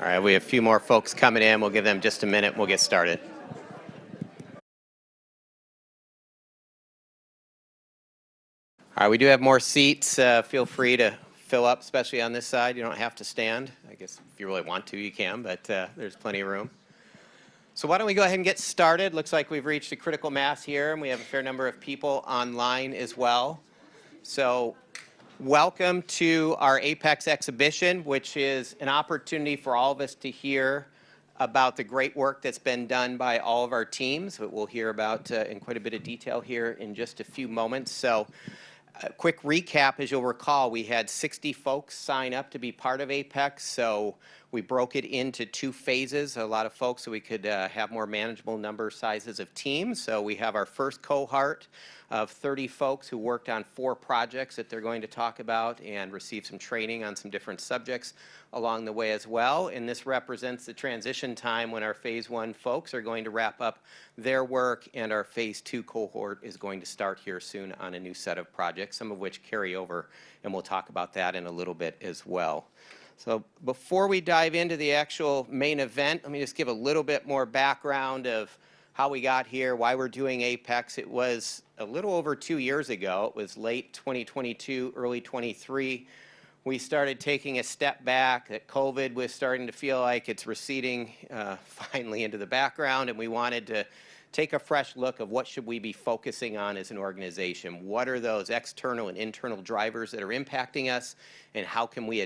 All right, we have a few more folks coming in. We'll give them just a minute. We'll get started. All right, we do have more seats. Feel free to fill up, especially on this side. You don't have to stand. I guess if you really want to, you can, but there's plenty of room. So why don't we go ahead and get started? Looks like we've reached a critical mass here, and we have a fair number of people online as well. So welcome to our Apex exhibition, which is an opportunity for all of us to hear about the great work that's been done by all of our teams, that we'll hear about in quite a bit of detail here in just a few moments. So a quick recap, as you'll recall, we had 60 folks sign up to be part of Apex, so we broke it into 2 phases, a lot of folks, so we could have more manageable number sizes of teams. So we have our first cohort of 30 folks who worked on 4 projects that they're going to talk about and receive some training on some different subjects along the way as well. And this represents the transition time when our phase 1 folks are going to wrap up their work, and our phase 2 cohort is going to start here soon on a new set of projects, some of which carry over, and we'll talk about that in a little bit as well. So before we dive into the actual main event, let me just give a little bit more background of how we got here, why we're doing Apex. It was a little over 2 years ago. It was late 2022, early 23. We started taking a step back, that COVID was starting to feel like it's receding finally into the background, and we wanted to take a fresh look of what should we be focusing on as an organization. What are those external and internal drivers that are impacting us, and how can we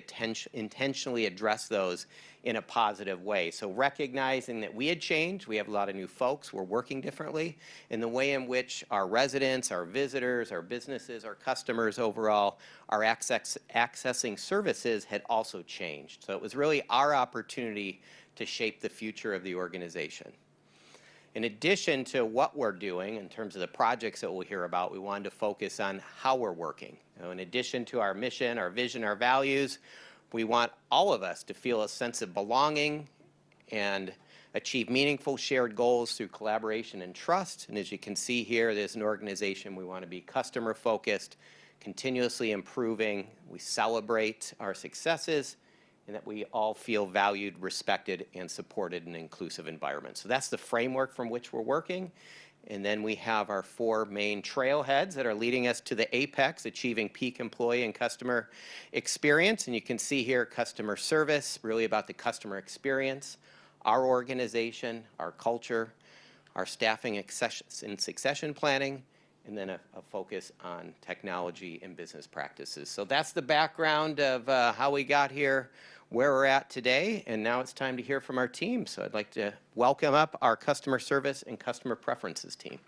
intentionally address those in a positive way? So recognizing that we had changed, we have a lot of new folks, we're working differently, and the way in which our residents, our visitors, our businesses, our customers overall are accessing services had also changed. So it was really our opportunity to shape the future of the organization. In addition to what we're doing in terms of the projects that we'll hear about, we wanted to focus on how we're working. In addition to our mission, our vision, our values, we want all of us to feel a sense of belonging and achieve meaningful shared goals through collaboration and trust. And as you can see here, as an organization, we want to be customer focused, continuously improving. We celebrate our successes, and that we all feel valued, respected, and supported in an inclusive environment. So that's the framework from which we're working. And then we have our 4 main trailheads that are leading us to the Apex, achieving peak employee and customer experience. And you can see here customer service, really about the customer experience, our organization, our culture, our staffing and succession planning, and then a focus on technology and business practices. So that's the background of how we got here, where we're at today, and now it's time to hear from our team. So I'd like to welcome up our customer service and customer preferences team.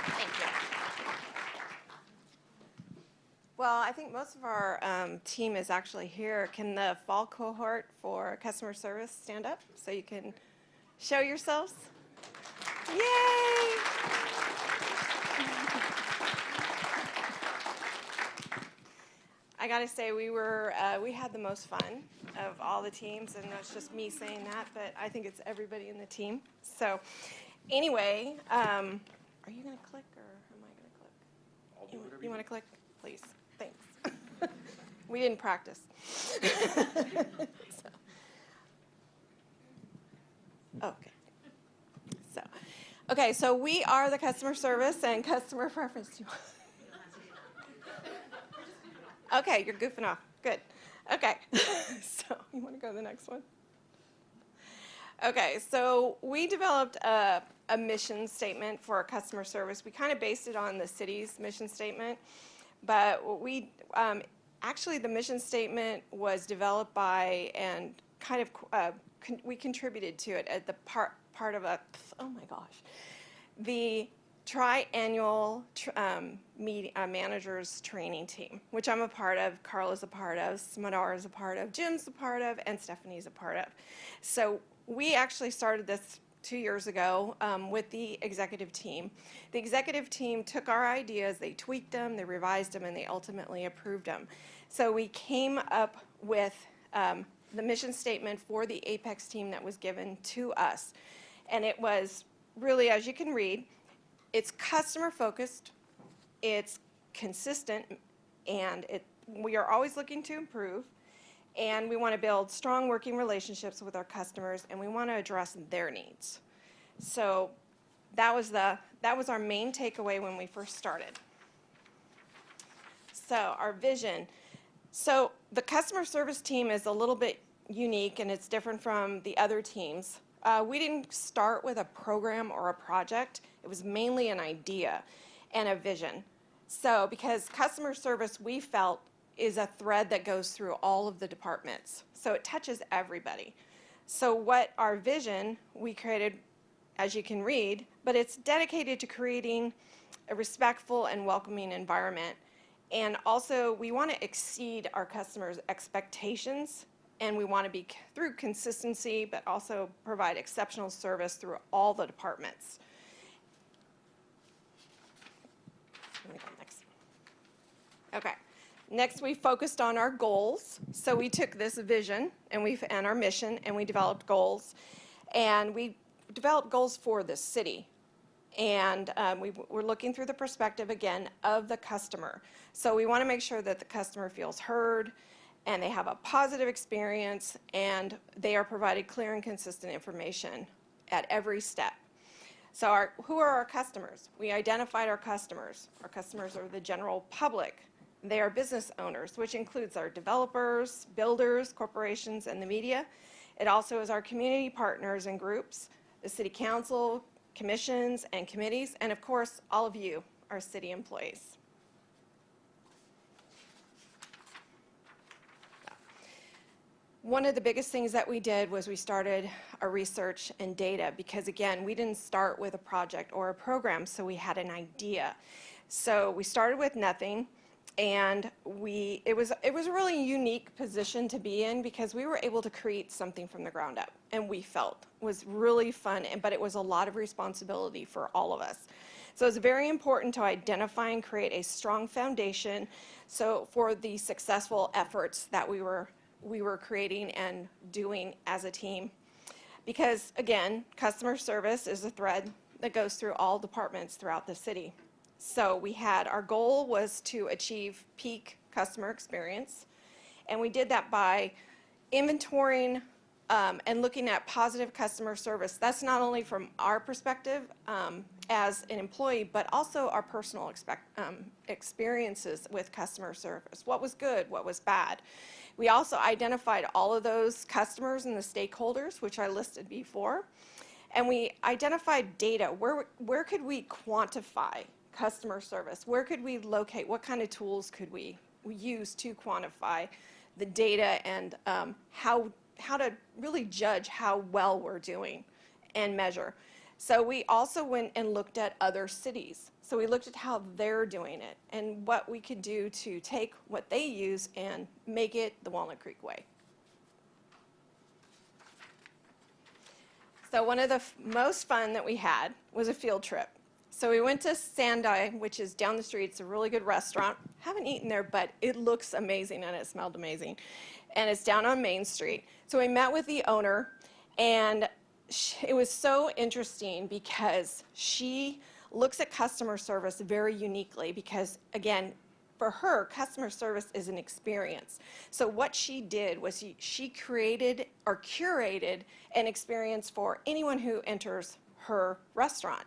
Thank you. Well, I think most of our team is actually here. Can the fall cohort for customer service stand up so you can show yourselves? Yay! I gotta say, we had the most fun of all the teams, and that's just me saying that, but I think it's everybody in the team. So anyway, are you gonna click or am I gonna click? I'll do whatever you wanna click? Please, thanks. We didn't practice. Okay, so we are the customer service and customer preference team. Okay, you're goofing off. Good. Okay, so you want to go to the next one? Okay, so we developed a mission statement for our customer service. We kind of based it on the city's mission statement, but we actually the mission statement was developed by and kind of we contributed to it at the part of a the triannual managers training team, which I'm a part of, Carla's a part of, Smadar is a part of, Jim's a part of, and Stephanie's a part of. So we actually started this 2 years ago with the executive team. The executive team took our ideas, they tweaked them, they revised them, and they ultimately approved them. So we came up with the mission statement for the Apex team that was given to us. And it was really, as you can read, it's customer focused, it's consistent, and we are always looking to improve, and we want to build strong working relationships with our customers, and we want to address their needs. So that was our main takeaway when we first started. So our vision. So the customer service team is a little bit unique, and it's different from the other teams. We didn't start with a program or a project. It was mainly an idea and a vision. So because customer service, we felt, is a thread that goes through all of the departments. So it touches everybody. So what our vision, we created, as you can read, but it's dedicated to creating a respectful and welcoming environment. And also, we want to exceed our customers' expectations, and we want to be through consistency, but also provide exceptional service through all the departments. Let me go next. Okay. Next, we focused on our goals. So we took this vision and our mission, and we developed goals. And we developed goals for the city. And we're looking through the perspective, again, of the customer. So we want to make sure that the customer feels heard, and they have a positive experience, and they are provided clear and consistent information at every step. So who are our customers? We identified our customers. Our customers are the general public. They are business owners, which includes our developers, builders, corporations, and the media. It also is our community partners and groups, the city council, commissions, and committees, and of course, all of you, our city employees. One of the biggest things that we did was we started our research and data, because again, we didn't start with a project or a program, so we had an idea. So we started with nothing, and it was a really unique position to be in, because we were able to create something from the ground up, and we felt was really fun, but it was a lot of responsibility for all of us. So it's very important to identify and create a strong foundation for the successful efforts that we were creating and doing as a team. Because again, customer service is a thread that goes through all departments throughout the city. So our goal was to achieve peak customer experience, and we did that by inventorying and looking at positive customer service. That's not only from our perspective as an employee, but also our personal experiences with customer service. What was good, what was bad. We also identified all of those customers and the stakeholders, which I listed before, and we identified data. Where could we quantify customer service? Where could we locate? What kind of tools could we use to quantify the data, and how to really judge how well we're doing and measure? So we also went and looked at other cities. So we looked at how they're doing it and what we could do to take what they use and make it the Walnut Creek way. So one of the most fun that we had was a field trip. So we went to Sandai, which is down the street. It's a really good restaurant. Haven't eaten there, but it looks amazing and it smelled amazing. And it's down on Main Street. So we met with the owner, and it was so interesting because she looks at customer service very uniquely, because again, for her, customer service is an experience. So what she did was she created or curated an experience for anyone who enters her restaurant.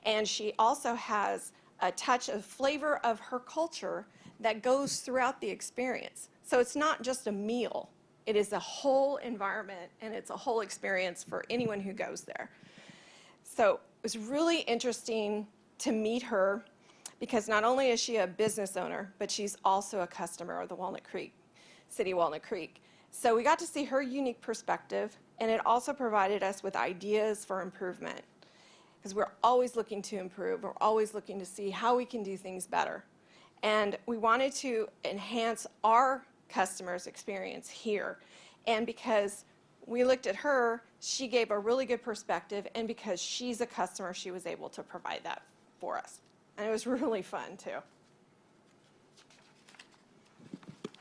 And she also has a touch of flavor of her culture that goes throughout the experience. So it's not just a meal. It is a whole environment, and it's a whole experience for anyone who goes there. So it was really interesting to meet her, because not only is she a business owner, but she's also a customer of the Walnut Creek, City of Walnut Creek. So we got to see her unique perspective, and it also provided us with ideas for improvement, because we're always looking to improve. We're always looking to see how we can do things better. And we wanted to enhance our customers' experience here. And because we looked at her, she gave a really good perspective, and because she's a customer, she was able to provide that for us. And it was really fun, too.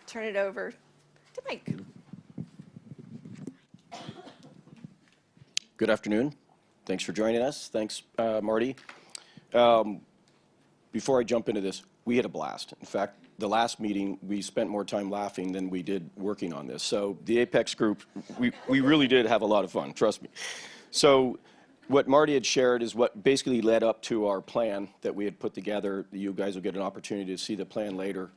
Turn it over to Mike. Good afternoon. Thanks for joining us. Thanks, Marty. Before I jump into this, we had a blast. In fact, the last meeting, we spent more time laughing than we did working on this. So the Apex group, we really did have a lot of fun, trust me. So what Marty had shared is what basically led up to our plan that we had put together. You guys will get an opportunity to see the plan later.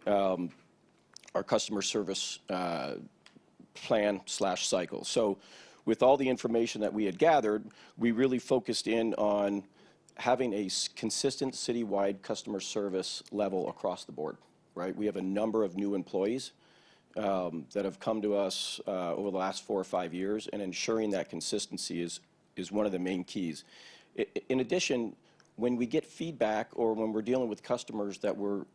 Our customer service plan/cycle. So with all the information that we had gathered, we really focused in on having a consistent citywide customer service level across the board, right? We have a number of new employees that have come to us over the last 4 or 5 years, and ensuring that consistency is one of the main keys. In addition, when we get feedback or when we're dealing with customers that we're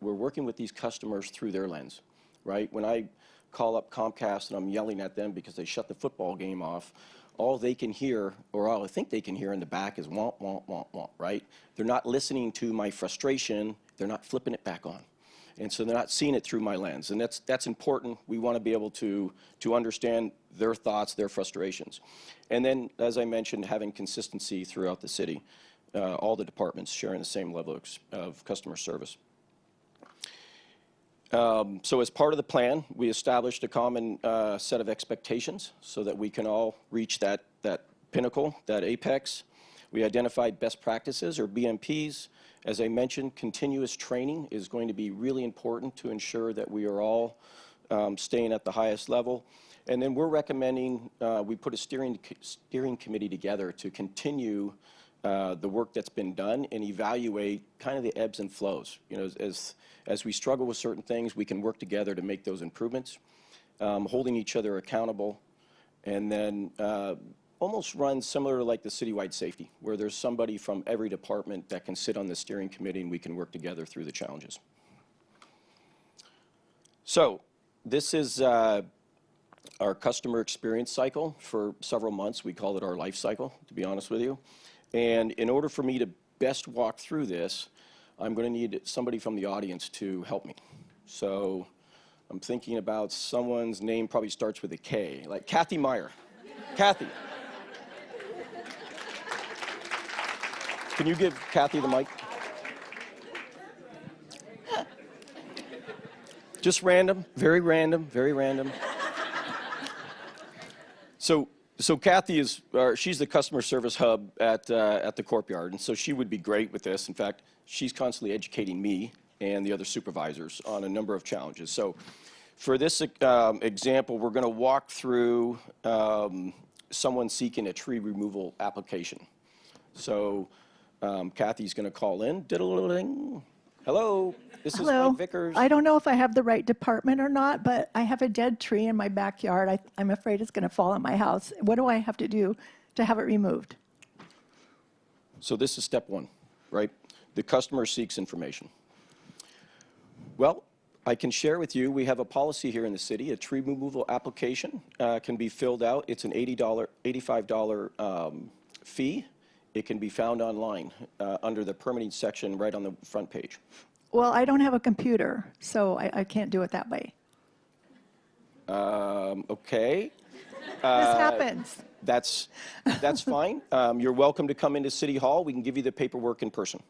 working with these customers through their lens, right? When I call up Comcast and I'm yelling at them because they shut the football game off, all they can hear, or all I think they can hear in the back is womp, womp, womp, womp, right? They're not listening to my frustration. They're not flipping it back on. And so they're not seeing it through my lens. And that's important. We want to be able to understand their thoughts, their frustrations. And then, as I mentioned, having consistency throughout the city, all the departments sharing the same level of customer service. So as part of the plan, we established a common set of expectations so that we can all reach that pinnacle, that apex. We identified best practices, or BMPs. As I mentioned, continuous training is going to be really important to ensure that we are all staying at the highest level. And then we're recommending, we put a steering committee together to continue the work that's been done and evaluate kind of the ebbs and flows. You know, as we struggle with certain things, we can work together to make those improvements, holding each other accountable, and then almost run similar to like the citywide safety, where there's somebody from every department that can sit on the steering committee and we can work together through the challenges. So this is our customer experience cycle for several months. We call it our life cycle, to be honest with you. And in order for me to best walk through this, I'm going to need somebody from the audience to help me. So I'm thinking about someone's name probably starts with a K, like Kathy Meyer. Kathy. Can you give Kathy the mic? Just random, very random, very random. So Kathy is, she's the customer service hub at the Courtyard, and so she would be great with this. In fact, she's constantly educating me and the other supervisors on a number of challenges. So for this example, we're going to walk through someone seeking a tree removal application. So Kathy's going to call in. Diddle-a-ding. Hello, this is Hello. Mike Vickers. I don't know if I have the right department or not, but I have a dead tree in my backyard. I'm afraid it's going to fall on my house. What do I have to do to have it removed? So this is step one, right? The customer seeks information. Well, I can share with you, we have a policy here in the city. A tree removal application can be filled out. It's an $85 fee. It can be found online under the permitting section right on the front page. Well, I don't have a computer, so I can't do it that way. Okay. This happens. That's fine. You're welcome to come into City Hall. We can give you the paperwork in person.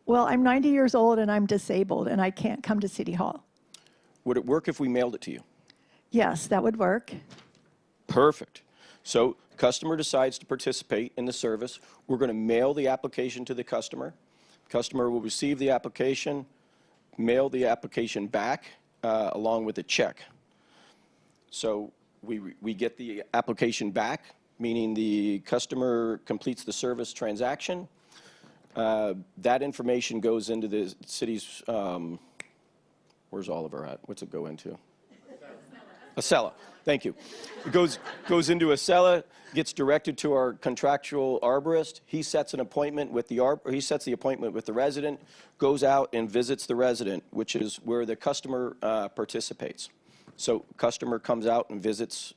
Well, I'm 90 years old and I'm disabled and I can't come to City Hall. Would it work if we mailed it to you? Yes, that would work. Perfect. So customer decides to participate in the service. We're going to mail the application to the customer. Customer will receive the application, mail the application back along with a check. So we get the application back, meaning the customer completes the service transaction. That information goes into the city's, where's Oliver at? What's it go into? Acela. Thank you. It goes into Acela, gets directed to our contractual arborist. He sets an appointment with he sets the appointment with the resident, goes out and visits the resident, which is where the customer participates. So customer comes out and visits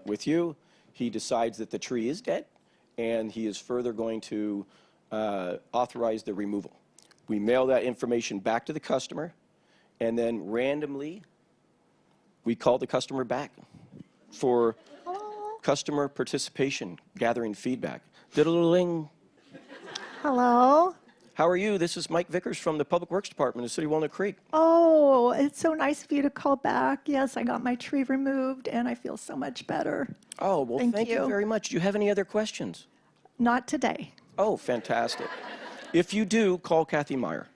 with you. He decides that the tree is dead, and he is further going to authorize the removal. We mail that information back to the customer, and then randomly, we call the customer back for customer participation, gathering feedback. Diddle-a-ling. Hello. How are you? This is Mike Vickers from the Public Works Department of the City of Walnut Creek. Oh, it's so nice of you to call back. Yes, I got my tree removed and I feel so much better. Oh, well, Thank thank you you. very much. Do you have any other questions? Not today. Oh, fantastic. If you do, call Kathy Meyer.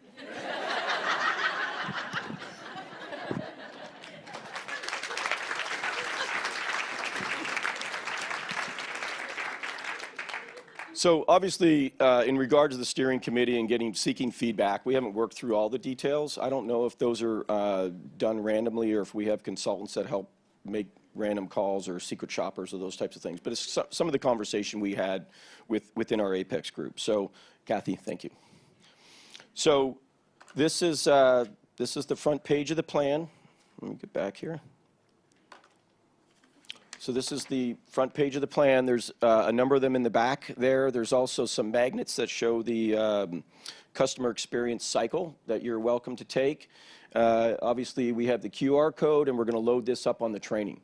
So obviously, in regards to the steering committee and seeking feedback, we haven't worked through all the details. I don't know if those are done randomly or if we have consultants that help make random calls or secret shoppers or those types of things. But it's some of the conversation we had within our Apex group. So Kathy, thank you. So this is the front page of the plan. Let me get back here. So this is the front page of the plan. There's a number of them in the back there. There's also some magnets that show the customer experience cycle that you're welcome to take. Obviously, we have the QR code, and we're going to load this up on the training.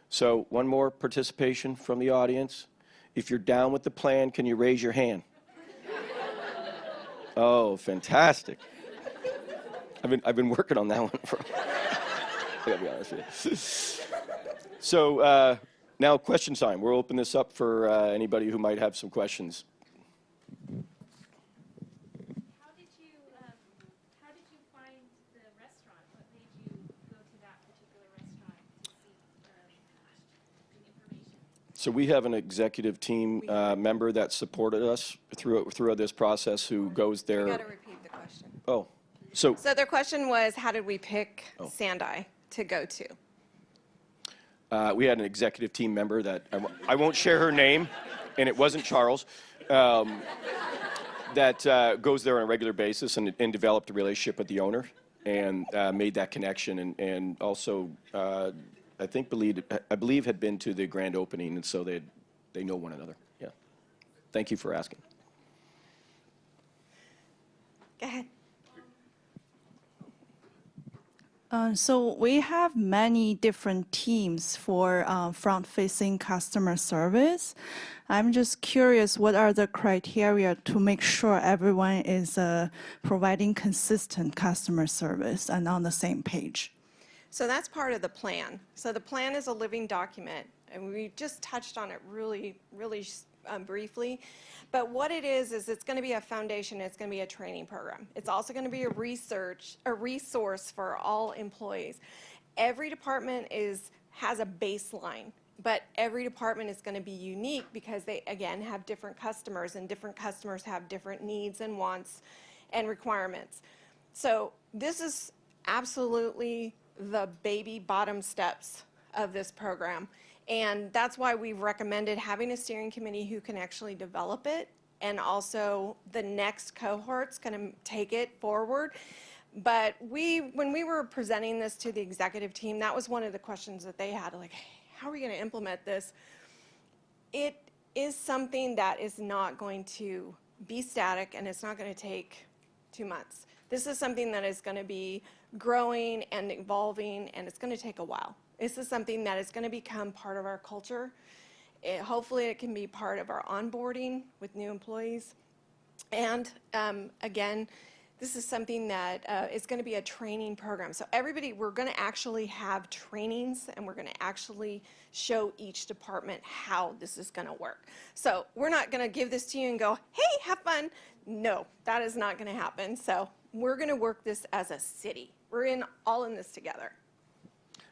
So one more participation from the audience. If you're down with the plan, can you raise your hand? Oh, fantastic. I've been working on that one for I gotta be honest with you. So now question time. We'll open this up for anybody who might have some questions. How did you find the restaurant? What made you go to that particular restaurant to seek the information? So we have an executive team member that supported us through this process who goes You there. got to repeat the question. Oh, so So their question was, how did we pick Sandai to go to? we had an executive team member that I won't share her name, and it wasn't Charles, that goes there on a regular basis and developed a relationship with the owner and made that connection and also I believe had been to the grand opening, and so they know one another. Yeah. Thank you for asking. Go ahead. So we have many different teams for front-facing customer service. I'm just curious, what are the criteria to make sure everyone is providing consistent customer service and on the same page? So that's part of the plan. So the plan is a living document, and we just touched on it really briefly. But what it is it's going to be a foundation. It's going to be a training program. It's also going to be a resource for all employees. Every department has a baseline, but every department is going to be unique because they, again, have different customers, and different customers have different needs and wants and requirements. So this is absolutely the baby bottom steps of this program. And that's why we've recommended having a steering committee who can actually develop it, and also the next cohort's going to take it forward. But when we were presenting this to the executive team, that was one of the questions that they had, like, how are we going to implement this? It is something that is not going to be static, and it's not going to take 2 months. This is something that is going to be growing and evolving, and it's going to take a while. This is something that is going to become part of our culture. Hopefully it can be part of our onboarding with new employees. And again, this is something that is going to be a training program. So everybody, we're going to actually have trainings, and we're going to actually show each department how this is going to work. So we're not going to give this to you and go, hey, have fun. No, that is not going to happen. So we're going to work this as a city. We're all in this together.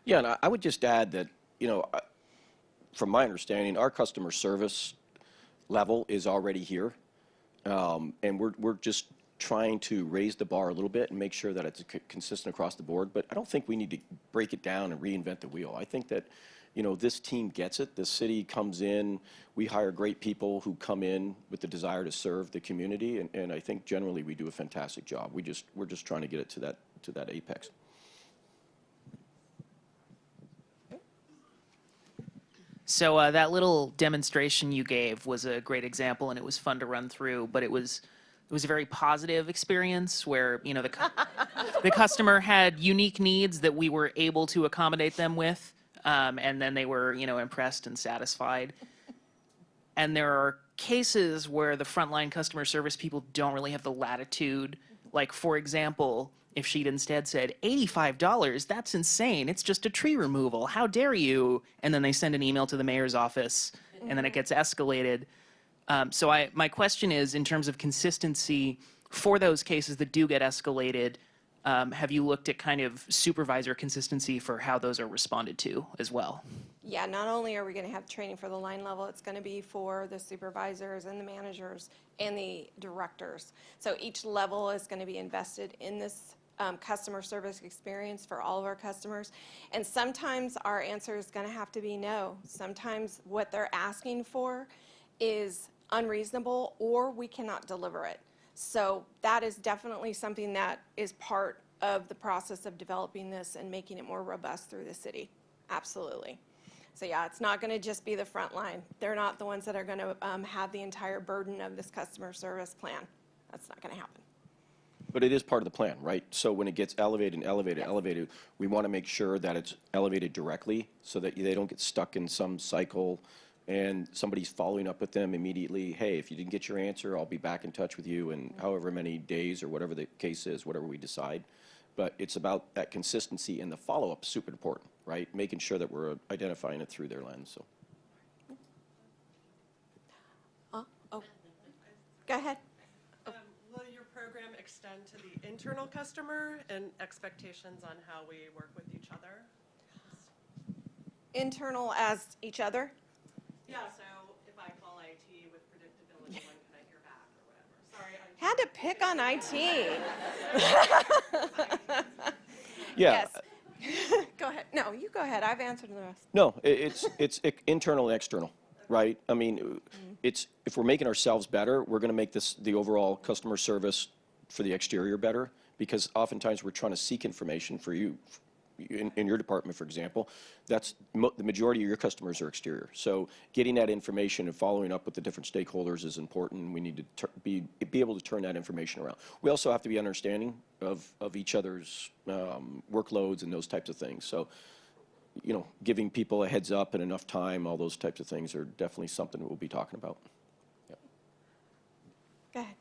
Yeah, and I would just add that, from my understanding, our customer service level is already here, and we're just trying to raise the bar a little bit and make sure that it's consistent across the board. But I don't think we need to break it down and reinvent the wheel. I think that, this team gets it. The city comes in, we hire great people who come in with the desire to serve the community, and I think generally we do a fantastic job. We're just trying to get it to that apex. So that little demonstration you gave was a great example, and it was fun to run through. But it was a very positive experience where the customer had unique needs that we were able to accommodate them with, and then they were impressed and satisfied. And there are cases where the frontline customer service people don't really have the latitude. Like, for example, if she'd instead said, $85, that's insane. It's just a tree removal. How dare you? And then they send an email to the mayor's office, and then it gets escalated. So my question is, in terms of consistency for those cases that do get escalated, have you looked at kind of supervisor consistency for how those are responded to as well? Yeah, not only are we going to have training for the line level, it's going to be for the supervisors and the managers and the directors. So each level is going to be invested in this customer service experience for all of our customers. And sometimes our answer is going to have to be no. Sometimes what they're asking for is unreasonable or we cannot deliver it. So that is definitely something that is part of the process of developing this and making it more robust through the city. Absolutely. So yeah, it's not going to just be the front line. They're not the ones that are going to have the entire burden of this customer service plan. That's not going to happen. But it is part of the plan, right? So when it gets elevated and elevated, elevated, we want to make sure that it's elevated directly so that they don't get stuck in some cycle and somebody's following up with them immediately. Hey, if you didn't get your answer, I'll be back in touch with you in however many days or whatever the case is, whatever we decide. But it's about that consistency, and the follow-up is super important, right? Making sure that we're identifying it through their lens. So. Oh, go ahead. Will your program extend to the internal customer and expectations on how we work with each other? Internal as each other? Yeah, so if I call IT with predictability, when can I hear back or whatever? Sorry, Had to pick on IT. Yeah. Yes. Go ahead. No, you go ahead. I've answered the rest. No, it's internal and external, right? I mean, it's if we're making ourselves better, we're going to make the overall customer service for the exterior better, because oftentimes we're trying to seek information for you. In your department, for example, that's the majority of your customers are exterior. So getting that information and following up with the different stakeholders is important. We need to be able to turn that information around. We also have to be understanding of each other's workloads and those types of things. So, you know, giving people a heads up and enough time, all those types of things are definitely something that we'll be talking about. Yep. Go ahead.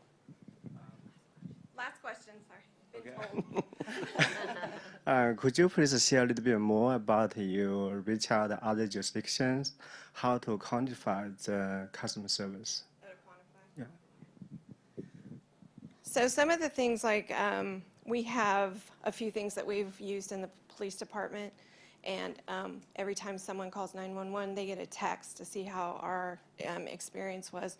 Last question, sorry. Been told. Could you please share a little bit more about you reach out to other jurisdictions, how to quantify the customer service? Yeah. So some of the things like we have a few things that we've used in the police department, and every time someone calls 911, they get a text to see how our experience was.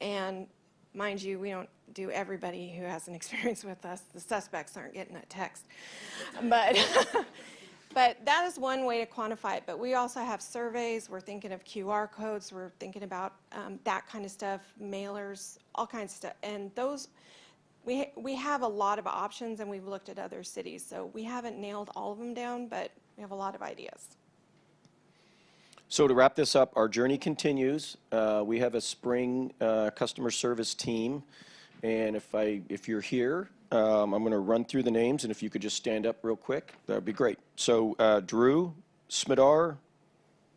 And mind you, we don't do everybody who has an experience with us. The suspects aren't getting that text. But, but that is one way to quantify it. But we also have surveys. We're thinking of QR codes. We're thinking about that kind of stuff, mailers, all kinds of stuff. And those, we have a lot of options, and we've looked at other cities. So we haven't nailed all of them down, but we have a lot of ideas. So to wrap this up, our journey continues. We have a spring customer service team, and if you're here, I'm going to run through the names, and if you could just stand up real quick, that would be great. So Drew, Smidar,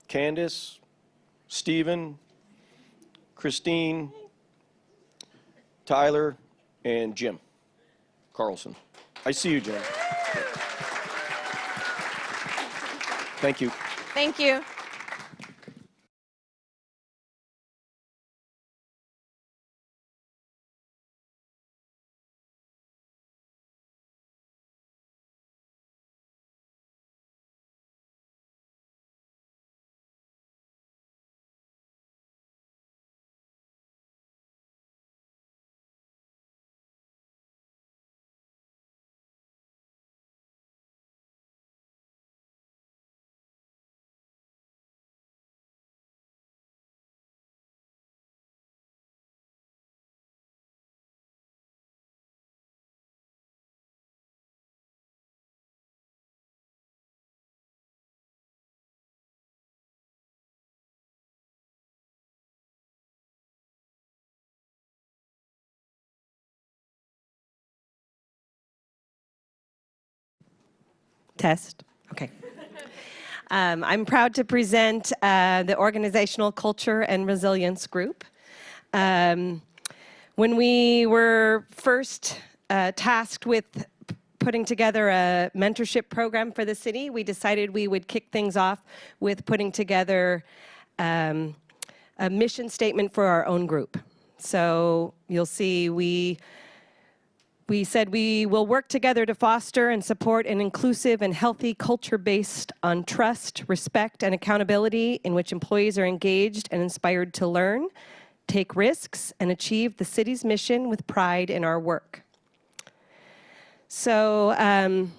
Candace, Stephen, Christine, Tyler, and Jim Carlson. I see you, Jim. Thank you. Thank you. Test. Okay. I'm proud to present the Organizational Culture and Resilience Group. When we were first tasked with putting together a mentorship program for the city, we decided we would kick things off with putting together a mission statement for our own group. So you'll see we said we will work together to foster and support an inclusive and healthy culture based on trust, respect, and accountability in which employees are engaged and inspired to learn, take risks, and achieve the city's mission with pride in our work. So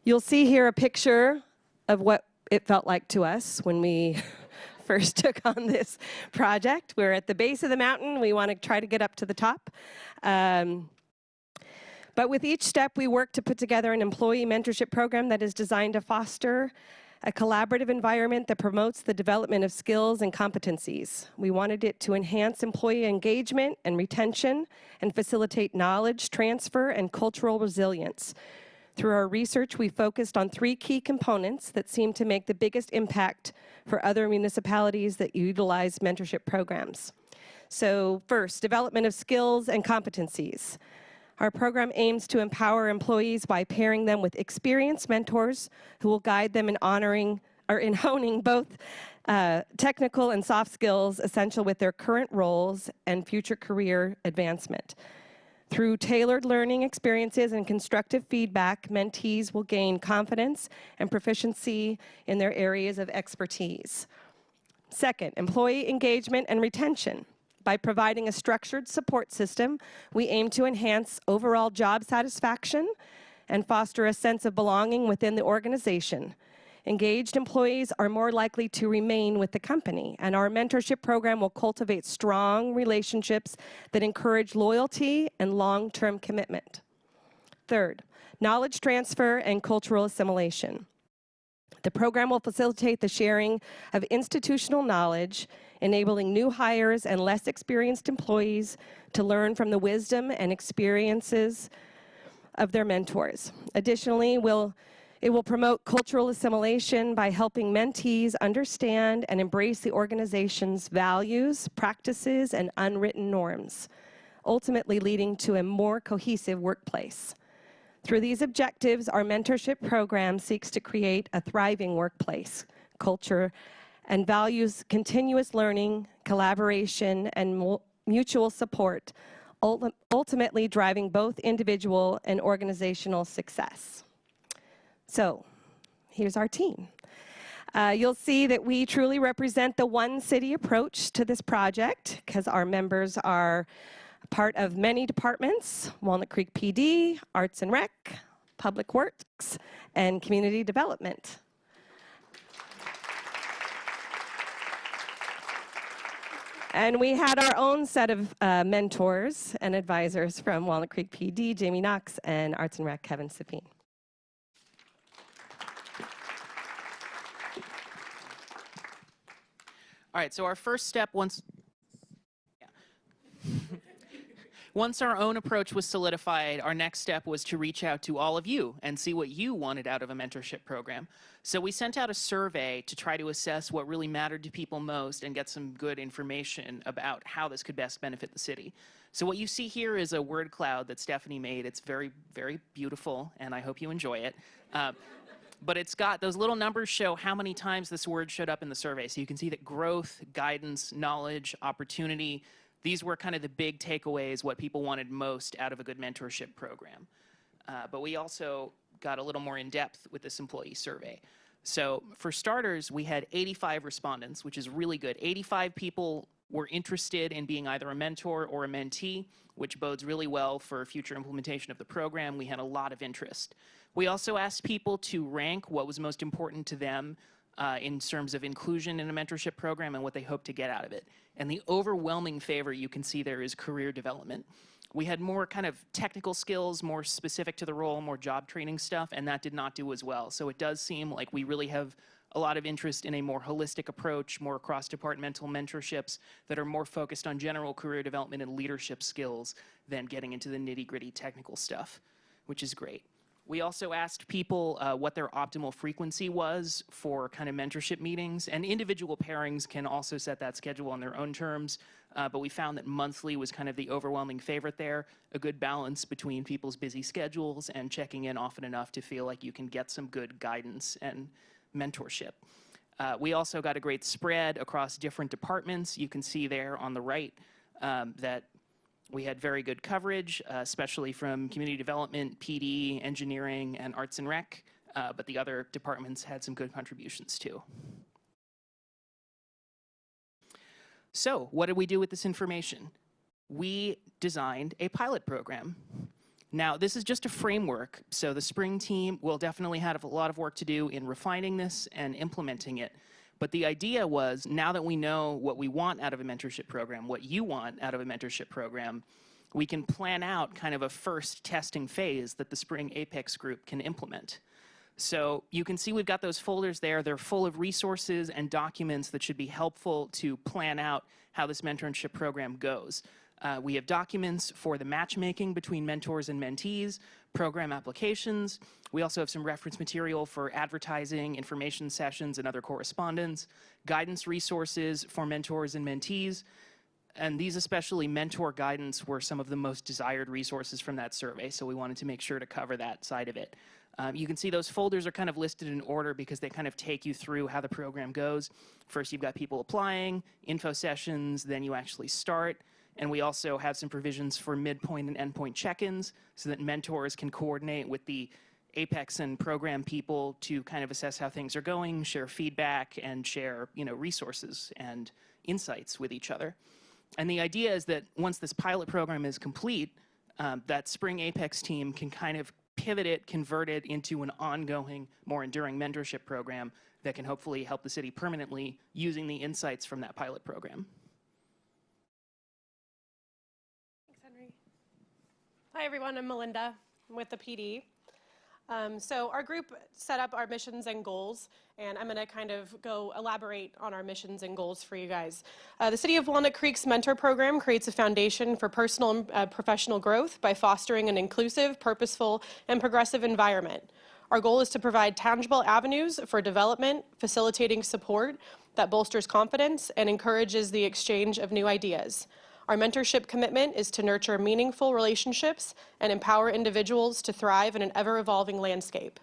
you'll see here a picture of what it felt like to us when we first took on this project. We're at the base of the mountain. We want to try to get up to the top. But with each step, we work to put together an employee mentorship program that is designed to foster a collaborative environment that promotes the development of skills and competencies. We wanted it to enhance employee engagement and retention and facilitate knowledge transfer and cultural resilience. Through our research, we focused on 3 key components that seem to make the biggest impact for other municipalities that utilize mentorship programs. So first, development of skills and competencies. Our program aims to empower employees by pairing them with experienced mentors who will guide them in honing both technical and soft skills essential with their current roles and future career advancement. Through tailored learning experiences and constructive feedback, mentees will gain confidence and proficiency in their areas of expertise. Second, employee engagement and retention. By providing a structured support system, we aim to enhance overall job satisfaction and foster a sense of belonging within the organization. Engaged employees are more likely to remain with the company, and our mentorship program will cultivate strong relationships that encourage loyalty and long-term commitment. Third, knowledge transfer and cultural assimilation. The program will facilitate the sharing of institutional knowledge, enabling new hires and less experienced employees to learn from the wisdom and experiences of their mentors. Additionally, it will promote cultural assimilation by helping mentees understand and embrace the organization's values, practices, and unwritten norms, ultimately leading to a more cohesive workplace. Through these objectives, our mentorship program seeks to create a thriving workplace culture and values continuous learning, collaboration, and mutual support, ultimately driving both individual and organizational success. So, here's our team. You'll see that we truly represent the one city approach to this project because our members are part of many departments: Walnut Creek PD, Arts and Rec, Public Works, and Community Development. And we had our own set of mentors and advisors from Walnut Creek PD, Jamie Knox, and Arts and Rec, Kevin Sapine. All right, so our first step, once our own approach was solidified, our next step was to reach out to all of you and see what you wanted out of a mentorship program. So we sent out a survey to try to assess what really mattered to people most and get some good information about how this could best benefit the city. So what you see here is a word cloud that Stephanie made. It's very, very beautiful, and I hope you enjoy it. But it's got those little numbers show how many times this word showed up in the survey. So you can see that growth, guidance, knowledge, opportunity, these were kind of the big takeaways, what people wanted most out of a good mentorship program. But we also got a little more in depth with this employee survey. So for starters, we had 85 respondents, which is really good. 85 people were interested in being either a mentor or a mentee, which bodes really well for future implementation of the program. We had a lot of interest. We also asked people to rank what was most important to them in terms of inclusion in a mentorship program and what they hope to get out of it. And the overwhelming favor you can see there is career development. We had more kind of technical skills, more specific to the role, more job training stuff, and that did not do as well. So it does seem like we really have a lot of interest in a more holistic approach, more cross-departmental mentorships that are more focused on general career development and leadership skills than getting into the nitty-gritty technical stuff, which is great. We also asked people what their optimal frequency was for kind of mentorship meetings, and individual pairings can also set that schedule on their own terms, but we found that monthly was kind of the overwhelming favorite there, a good balance between people's busy schedules and checking in often enough to feel like you can get some good guidance and mentorship. We also got a great spread across different departments. You can see there on the right that we had very good coverage, especially from community development, PD, engineering, and arts and rec, but the other departments had some good contributions too. So what did we do with this information? We designed a pilot program. Now, this is just a framework, so the Spring team will definitely have a lot of work to do in refining this and implementing it. But the idea was, now that we know what we want out of a mentorship program, what you want out of a mentorship program, we can plan out kind of a first testing phase that the Spring Apex group can implement. So you can see we've got those folders there. They're full of resources and documents that should be helpful to plan out how this mentorship program goes. We have documents for the matchmaking between mentors and mentees, program applications. We also have some reference material for advertising, information sessions, and other correspondence, guidance resources for mentors and mentees. And these, especially mentor guidance, were some of the most desired resources from that survey, so we wanted to make sure to cover that side of it. You can see those folders are kind of listed in order because they kind of take you through how the program goes. First, you've got people applying, info sessions, then you actually start. And we also have some provisions for midpoint and endpoint check-ins so that mentors can coordinate with the Apex and program people to kind of assess how things are going, share feedback, and share, resources and insights with each other. And the idea is that once this pilot program is complete, that Spring Apex team can kind of pivot it, convert it into an ongoing, more enduring mentorship program that can hopefully help the city permanently using the insights from that pilot program. Hi everyone, I'm Melinda. I'm with the PD. So our group set up our missions and goals, and I'm going to kind of go elaborate on our missions and goals for you guys. The City of Walnut Creek's mentor program creates a foundation for personal and professional growth by fostering an inclusive, purposeful, and progressive environment. Our goal is to provide tangible avenues for development, facilitating support that bolsters confidence and encourages the exchange of new ideas. Our mentorship commitment is to nurture meaningful relationships and empower individuals to thrive in an ever-evolving landscape.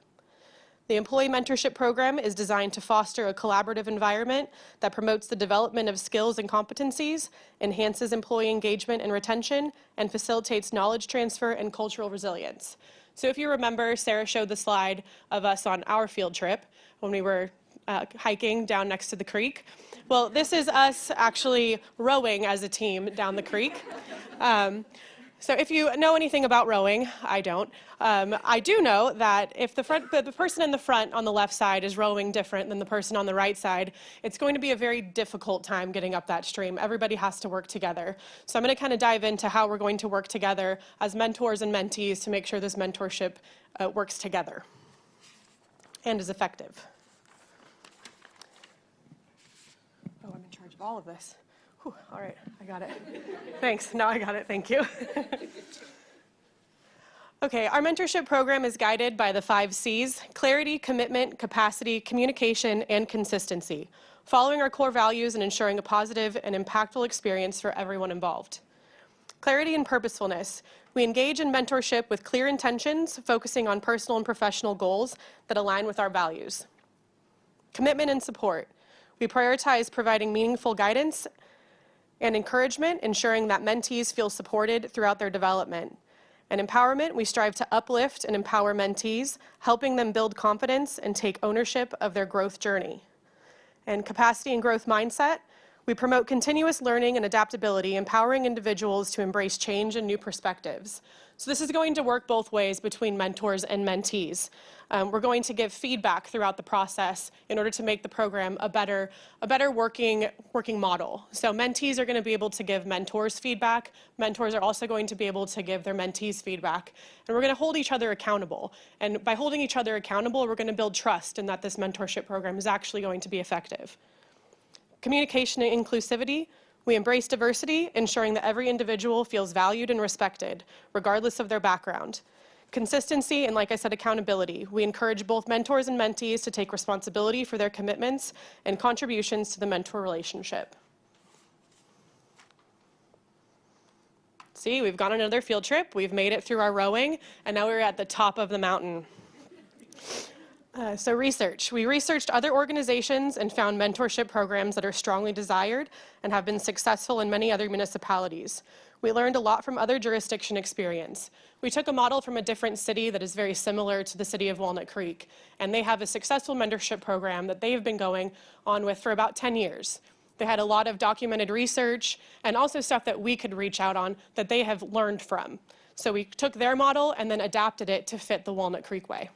The Employee Mentorship Program is designed to foster a collaborative environment that promotes the development of skills and competencies, enhances employee engagement and retention, and facilitates knowledge transfer and cultural resilience. So if you remember, Sarah showed the slide of us on our field trip when we were hiking down next to the creek. Well, this is us actually rowing as a team down the creek. So if you know anything about rowing, I don't. I do know that if the person in the front on the left side is rowing different than the person on the right side, it's going to be a very difficult time getting up that stream. Everybody has to work together. So I'm going to kind of dive into how we're going to work together as mentors and mentees to make sure this mentorship works together and is effective. Oh, I'm in charge of all of this. Whew, all right, I got it. Thanks, now I got it, thank you. Okay, our mentorship program is guided by the 5 C's: clarity, commitment, capacity, communication, and consistency, following our core values and ensuring a positive and impactful experience for everyone involved. Clarity and purposefulness. We engage in mentorship with clear intentions, focusing on personal and professional goals that align with our values. Commitment and support. We prioritize providing meaningful guidance and encouragement, ensuring that mentees feel supported throughout their development. And empowerment, we strive to uplift and empower mentees, helping them build confidence and take ownership of their growth journey. And capacity and growth mindset, we promote continuous learning and adaptability, empowering individuals to embrace change and new perspectives. So this is going to work both ways between mentors and mentees. We're going to give feedback throughout the process in order to make the program a better working model. So mentees are going to be able to give mentors feedback. Mentors are also going to be able to give their mentees feedback. And we're going to hold each other accountable. And by holding each other accountable, we're going to build trust in that this mentorship program is actually going to be effective. Communication and inclusivity. We embrace diversity, ensuring that every individual feels valued and respected, regardless of their background. consistency, and like I said, accountability. We encourage both mentors and mentees to take responsibility for their commitments and contributions to the mentor relationship. See, we've gone on another field trip, we've made it through our rowing, and now we're at the top of the mountain. So research. We researched other organizations and found mentorship programs that are strongly desired and have been successful in many other municipalities. We learned a lot from other jurisdiction experience. We took a model from a different city that is very similar to the city of Walnut Creek, and they have a successful mentorship program that they've been going on with for about 10 years. They had a lot of documented research and also stuff that we could reach out on that they have learned from. So we took their model and then adapted it to fit the Walnut Creek way.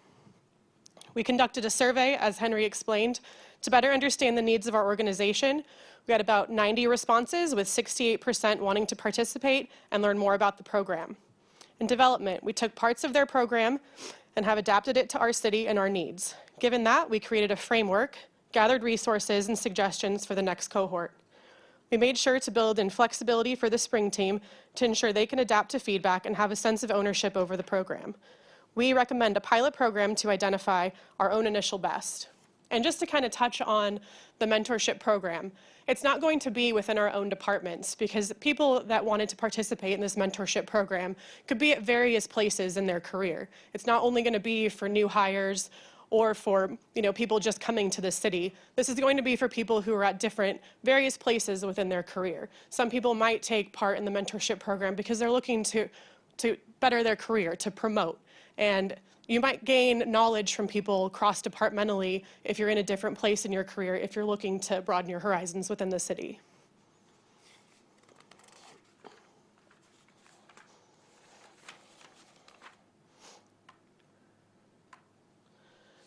We conducted a survey, as Henry explained, to better understand the needs of our organization. We had about 90 responses, with 68% wanting to participate and learn more about the program. In development, we took parts of their program and have adapted it to our city and our needs. Given that, we created a framework, gathered resources and suggestions for the next cohort. We made sure to build in flexibility for the spring team to ensure they can adapt to feedback and have a sense of ownership over the program. We recommend a pilot program to identify our own initial best. And just to kind of touch on the mentorship program, it's not going to be within our own departments, because people that wanted to participate in this mentorship program could be at various places in their career. It's not only going to be for new hires or for people just coming to the city. This is going to be for people who are at various places within their career. Some people might take part in the mentorship program because they're looking to better their career, to promote. And you might gain knowledge from people cross-departmentally if you're in a different place in your career, if you're looking to broaden your horizons within the city.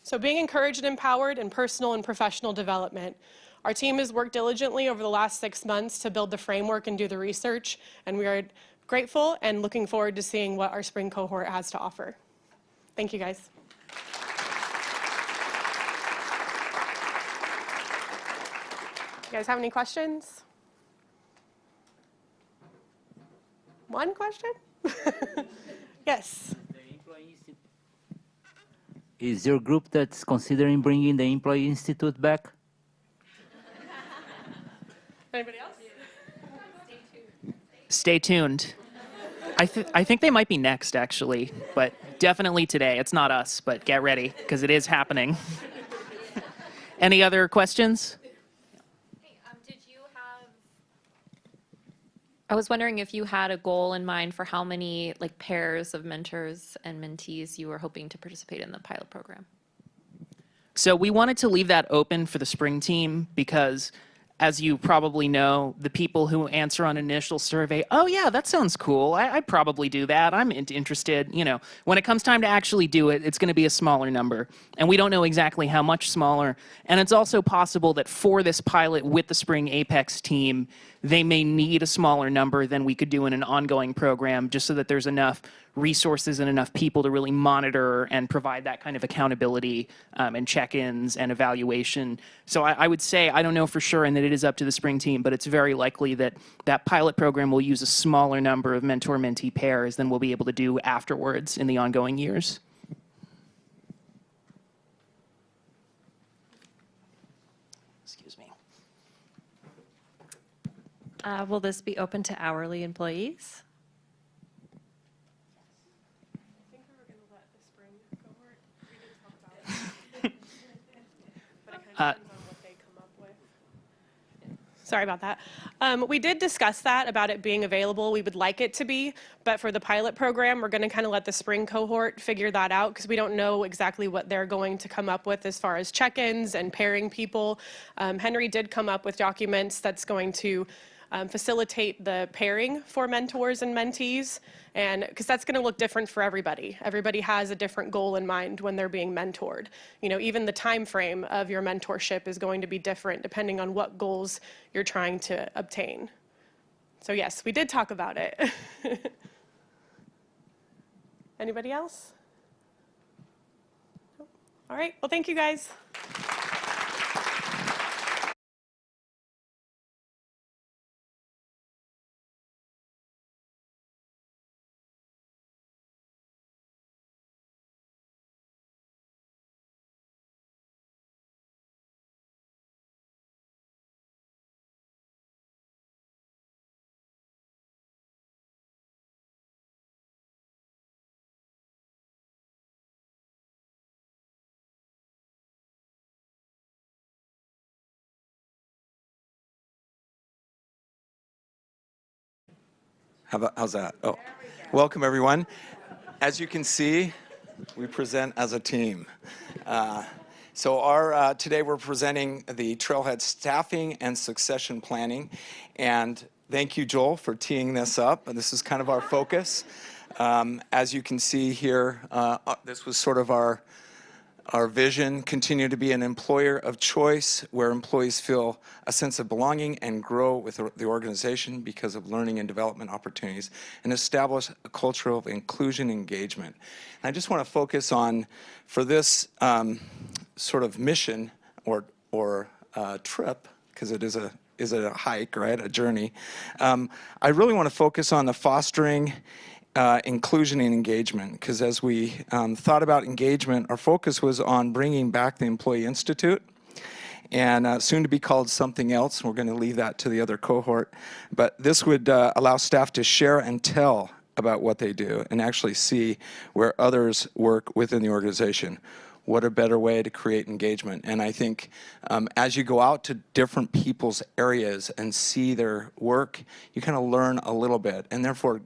So being encouraged and empowered in personal and professional development. Our team has worked diligently over the last 6 months to build the framework and do the research, and we are grateful and looking forward to seeing what our spring cohort has to offer. Thank you, guys. You guys have any questions? One question? Yes. Is your group that's considering bringing the Employee Institute back? Anybody else? Stay tuned. I think they might be next, actually, but definitely today. It's not us, but get ready, because it is happening. Any other questions? Hey, I was wondering if you had a goal in mind for how many pairs of mentors and mentees you were hoping to participate in the pilot program. So we wanted to leave that open for the spring team because, as you probably know, the people who answer on initial survey, oh yeah, that sounds cool, I'd probably do that, I'm interested. When it comes time to actually do it, it's going to be a smaller number. And we don't know exactly how much smaller. And it's also possible that for this pilot with the Spring Apex team, they may need a smaller number than we could do in an ongoing program, just so that there's enough resources and enough people to really monitor and provide that kind of accountability and check-ins and evaluation. So I would say, I don't know for sure, and that it is up to the spring team, but it's very likely that that pilot program will use a smaller number of mentor-mentee pairs than we'll be able to do afterwards in the ongoing years. Excuse me. Will this be open to hourly employees? Sorry about that. We did discuss that about it being available. We would like it to be, but for the pilot program, we're going to kind of let the spring cohort figure that out because we don't know exactly what they're going to come up with as far as check-ins and pairing people. Henry did come up with documents that's going to facilitate the pairing for mentors and mentees, and because that's going to look different for everybody. Everybody has a different goal in mind when they're being mentored. Even the time frame of your mentorship is going to be different depending on what goals you're trying to obtain. So yes, we did talk about it. Anybody else? All right, well, thank you guys. How's that? Oh, welcome everyone. As you can see, we present as a team. Today we're presenting the Trailhead staffing and succession planning. And thank you, Joel, for teeing this up. This is kind of our focus. As you can see here, this was sort of our vision, continue to be an employer of choice where employees feel a sense of belonging and grow with the organization because of learning and development opportunities, and establish a culture of inclusion and engagement. And I just want to focus on, for this sort of mission or trip, because it is a hike, right, a journey, I really want to focus on the fostering inclusion and engagement, because as we thought about engagement, our focus was on bringing back the Employee Institute, and soon to be called something else. We're going to leave that to the other cohort. But this would allow staff to share and tell about what they do and actually see where others work within the organization. What a better way to create engagement. And I think as you go out to different people's areas and see their work, you kind of learn a little bit, and therefore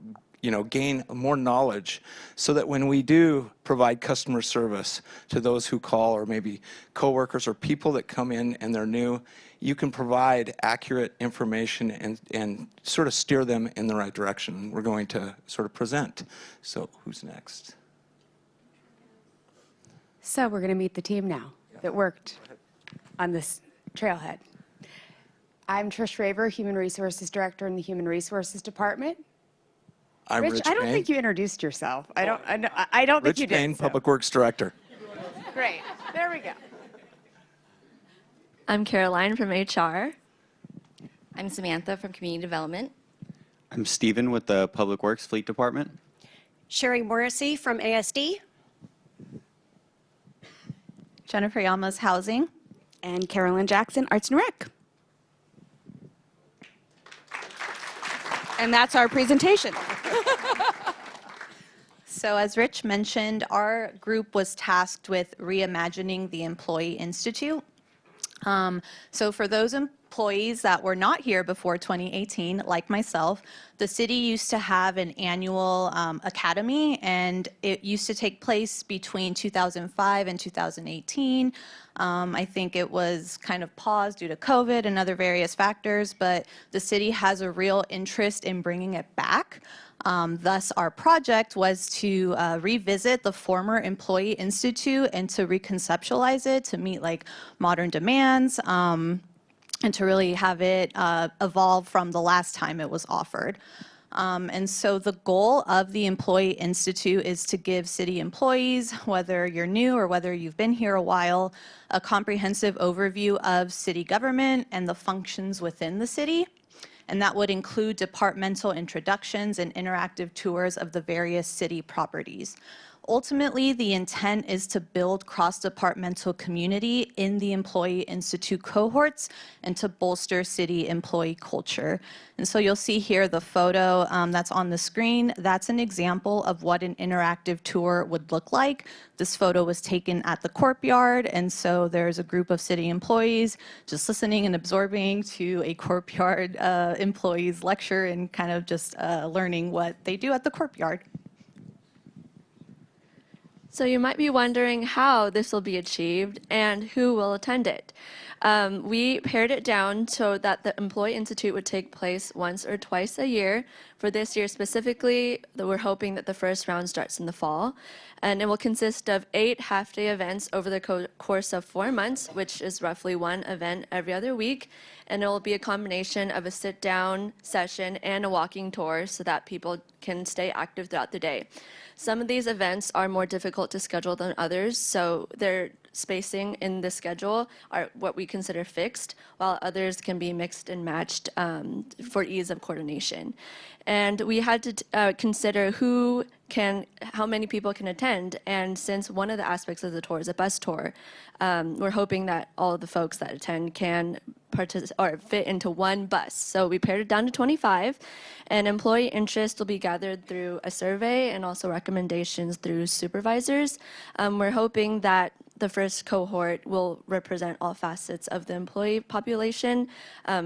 gain more knowledge, so that when we do provide customer service to those who call, or maybe coworkers or people that come in and they're new, you can provide accurate information and sort of steer them in the right direction. We're going to sort of present. So who's next? So we're going to meet the team now that worked on this trailhead. I'm Trish Raver, Human Resources Director in the Human Resources Department. I'm Rich I don't Payne. think you introduced yourself. I don't think you Rich did. Payne, so. Public Works Director. Great. There we go. I'm Caroline from HR. I'm Samantha from Community Development. I'm Stephen with the Public Works Fleet Department. Sherry Morrissey from ASD. Jennifer Yalmas, Housing. And Carolyn Jackson, Arts and Rec. And that's our presentation. So as Rich mentioned, our group was tasked with reimagining the Employee Institute. So for those employees that were not here before 2018, like myself, the city used to have an annual academy, and it used to take place between 2005 and 2018. I think it was kind of paused due to COVID and other various factors, but the city has a real interest in bringing it back. Thus, our project was to revisit the former Employee Institute and to reconceptualize it to meet like modern demands, and to really have it evolve from the last time it was offered. And so the goal of the Employee Institute is to give city employees, whether you're new or whether you've been here a while, a comprehensive overview of city government and the functions within the city. And that would include departmental introductions and interactive tours of the various city properties. Ultimately, the intent is to build cross-departmental community in the Employee Institute cohorts and to bolster city employee culture. And so you'll see here the photo that's on the screen. That's an example of what an interactive tour would look like. This photo was taken at the Courtyard, and so there's a group of city employees just listening and absorbing to a Courtyard employees lecture and kind of just learning what they do at the Courtyard. So you might be wondering how this will be achieved and who will attend it. We pared it down so that the Employee Institute would take place once or twice a year. For this year specifically, we're hoping that the first round starts in the fall. And it will consist of 8 half-day events over the course of 4 months, which is roughly 1 event every other week. And it will be a combination of a sit-down session and a walking tour so that people can stay active throughout the day. Some of these events are more difficult to schedule than others, so their spacing in the schedule are what we consider fixed, while others can be mixed and matched for ease of coordination. And we had to consider how many people can attend, and since one of the aspects of the tour is a bus tour, we're hoping that all of the folks that attend can fit into one bus. So we pared it down to 25, and employee interest will be gathered through a survey and also recommendations through supervisors. We're hoping that the first cohort will represent all facets of the employee population.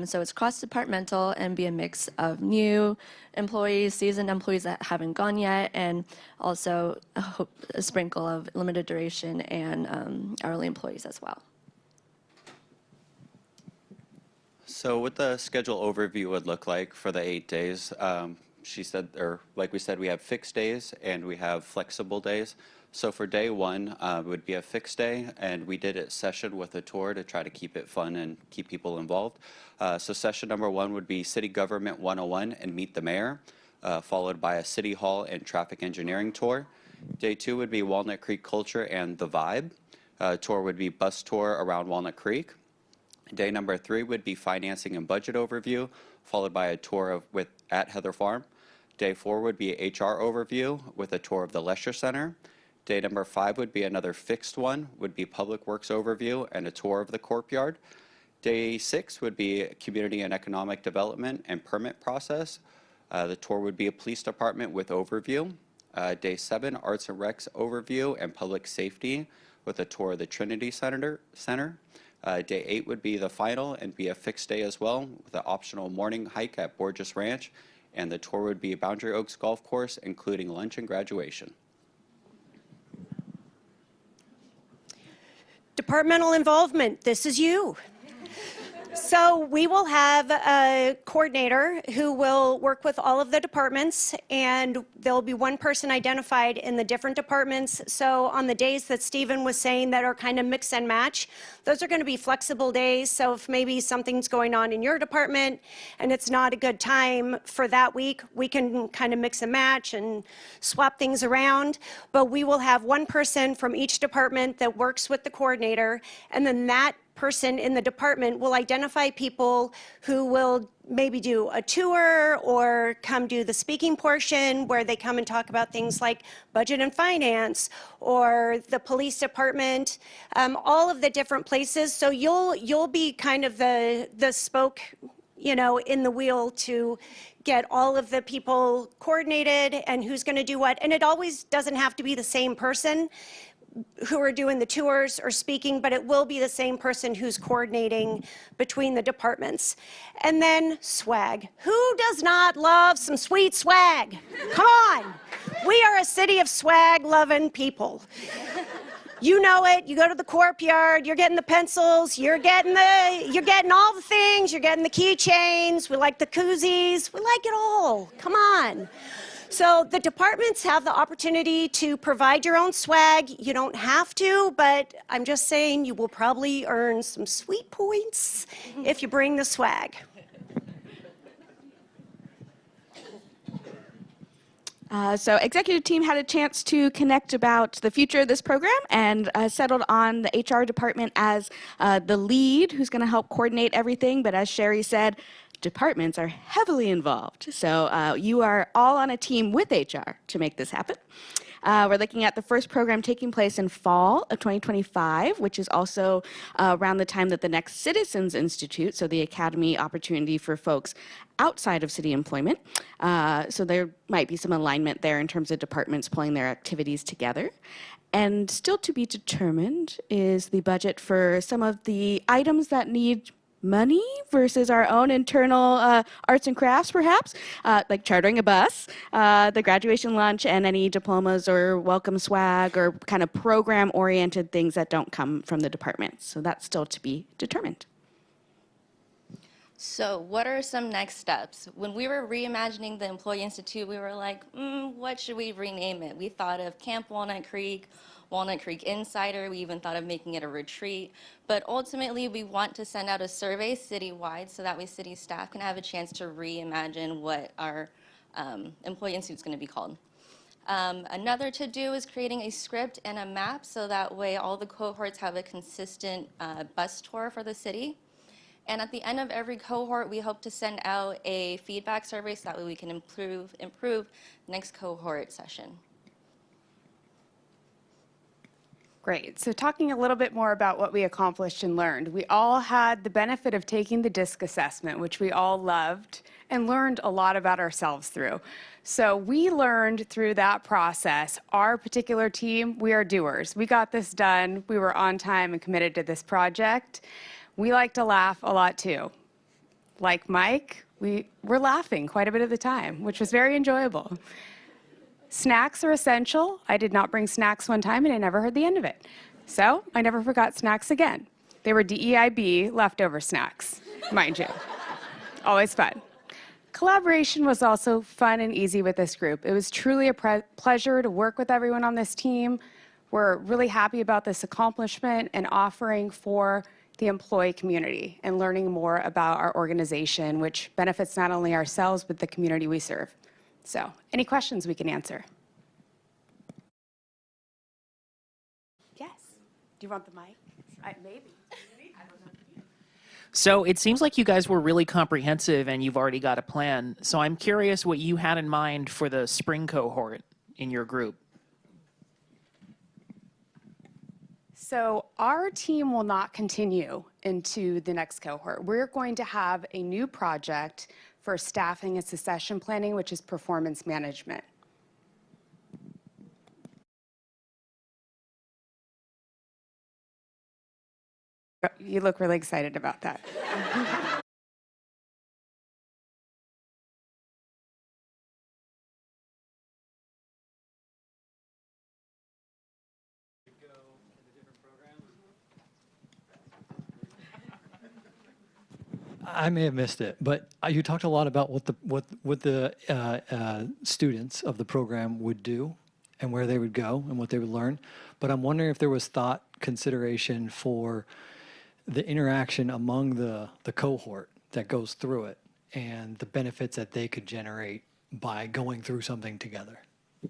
So it's cross-departmental and be a mix of new employees, seasoned employees that haven't gone yet, and also a sprinkle of limited duration and hourly employees as well. So what the schedule overview would look like for the 8 days, she said, or like we said, we have fixed days and we have flexible days. So for day one, it would be a fixed day, and we did it session with a tour to try to keep it fun and keep people involved. So session number one would be City Government 101 and Meet the Mayor, followed by a City Hall and Traffic Engineering tour. Day two would be Walnut Creek Culture and The Vibe. Tour would be bus tour around Walnut Creek. Day number three would be Financing and Budget Overview, followed by a tour at Heather Farm. Day four would be HR Overview with a tour of the Lesher Center. Day number five would be another fixed one, would be Public Works Overview and a tour of the Courtyard. Day six would be Community and Economic Development and Permit Process. The tour would be a Police Department with Overview. Day seven, Arts and Recs Overview and Public Safety with a tour of the Trinity Center. Day eight would be the final and be a fixed day as well with an optional morning hike at Borges Ranch. And the tour would be Boundary Oaks Golf Course, including lunch and graduation. Departmental involvement, this is you. So we will have a coordinator who will work with all of the departments, and there'll be one person identified in the different departments. So on the days that Stephen was saying that are kind of mix and match, those are going to be flexible days. So if maybe something's going on in your department and it's not a good time for that week, we can kind of mix and match and swap things around. But we will have one person from each department that works with the coordinator, and then that person in the department will identify people who will maybe do a tour or come do the speaking portion where they come and talk about things like budget and finance, or the police department, all of the different places. So you'll be kind of the spoke, you know, in the wheel to get all of the people coordinated and who's going to do what. And it always doesn't have to be the same person who are doing the tours or speaking, but it will be the same person who's coordinating between the departments. And then swag. Who does not love some sweet swag? Come on. We are a city of swag-loving people. You know it. You go to the Courtyard, you're getting the pencils, you're getting all the things, you're getting the keychains, we like the koozies, we like it all. Come on. So the departments have the opportunity to provide your own swag. You don't have to, but I'm just saying you will probably earn some sweet points if you bring the swag. So executive team had a chance to connect about the future of this program and settled on the HR department as the lead who's going to help coordinate everything. But as Sherry said, departments are heavily involved. So you are all on a team with HR to make this happen. We're looking at the first program taking place in fall of 2025, which is also around the time that the next Citizens Institute, so the academy opportunity for folks outside of city employment. So there might be some alignment there in terms of departments pulling their activities together. And still to be determined is the budget for some of the items that need money versus our own internal arts and crafts, perhaps, like chartering a bus, the graduation lunch, and any diplomas or welcome swag or kind of program-oriented things that don't come from the department. So that's still to be determined. So what are some next steps? When we were reimagining the Employee Institute, we were like, what should we rename it? We thought of Camp Walnut Creek Insider. We even thought of making it a retreat. But ultimately, we want to send out a survey citywide so that way city staff can have a chance to reimagine what our Employee Institute is going to be called. Another to-do is creating a script and a map so that way all the cohorts have a consistent bus tour for the city. And at the end of every cohort, we hope to send out a feedback survey so that way we can improve next cohort session. Great. So talking a little bit more about what we accomplished and learned. We all had the benefit of taking the DISC assessment, which we all loved, and learned a lot about ourselves through. So we learned through that process, our particular team, we are doers. We got this done. We were on time and committed to this project. We like to laugh a lot too. Like Mike, we were laughing quite a bit of the time, which was very enjoyable. Snacks are essential. I did not bring snacks one time and I never heard the end of it. So I never forgot snacks again. They were DEIB leftover snacks, mind you. Always fun. Collaboration was also fun and easy with this group. It was truly a pleasure to work with everyone on this team. We're really happy about this accomplishment and offering for the employee community and learning more about our organization, which benefits not only ourselves, but the community we serve. So, any questions we can answer? Yes. Do you want the mic? Maybe. I don't know. So it seems like you guys were really comprehensive and you've already got a plan. So I'm curious what you had in mind for the spring cohort in your group. So our team will not continue into the next cohort. We're going to have a new project for staffing and succession planning, which is performance management. You look really excited about that. I may have missed it, but you talked a lot about what the students of the program would do and where they would go and what they would learn. But I'm wondering if there was thought consideration for the interaction among the cohort that goes through it and the benefits that they could generate by going through something together. We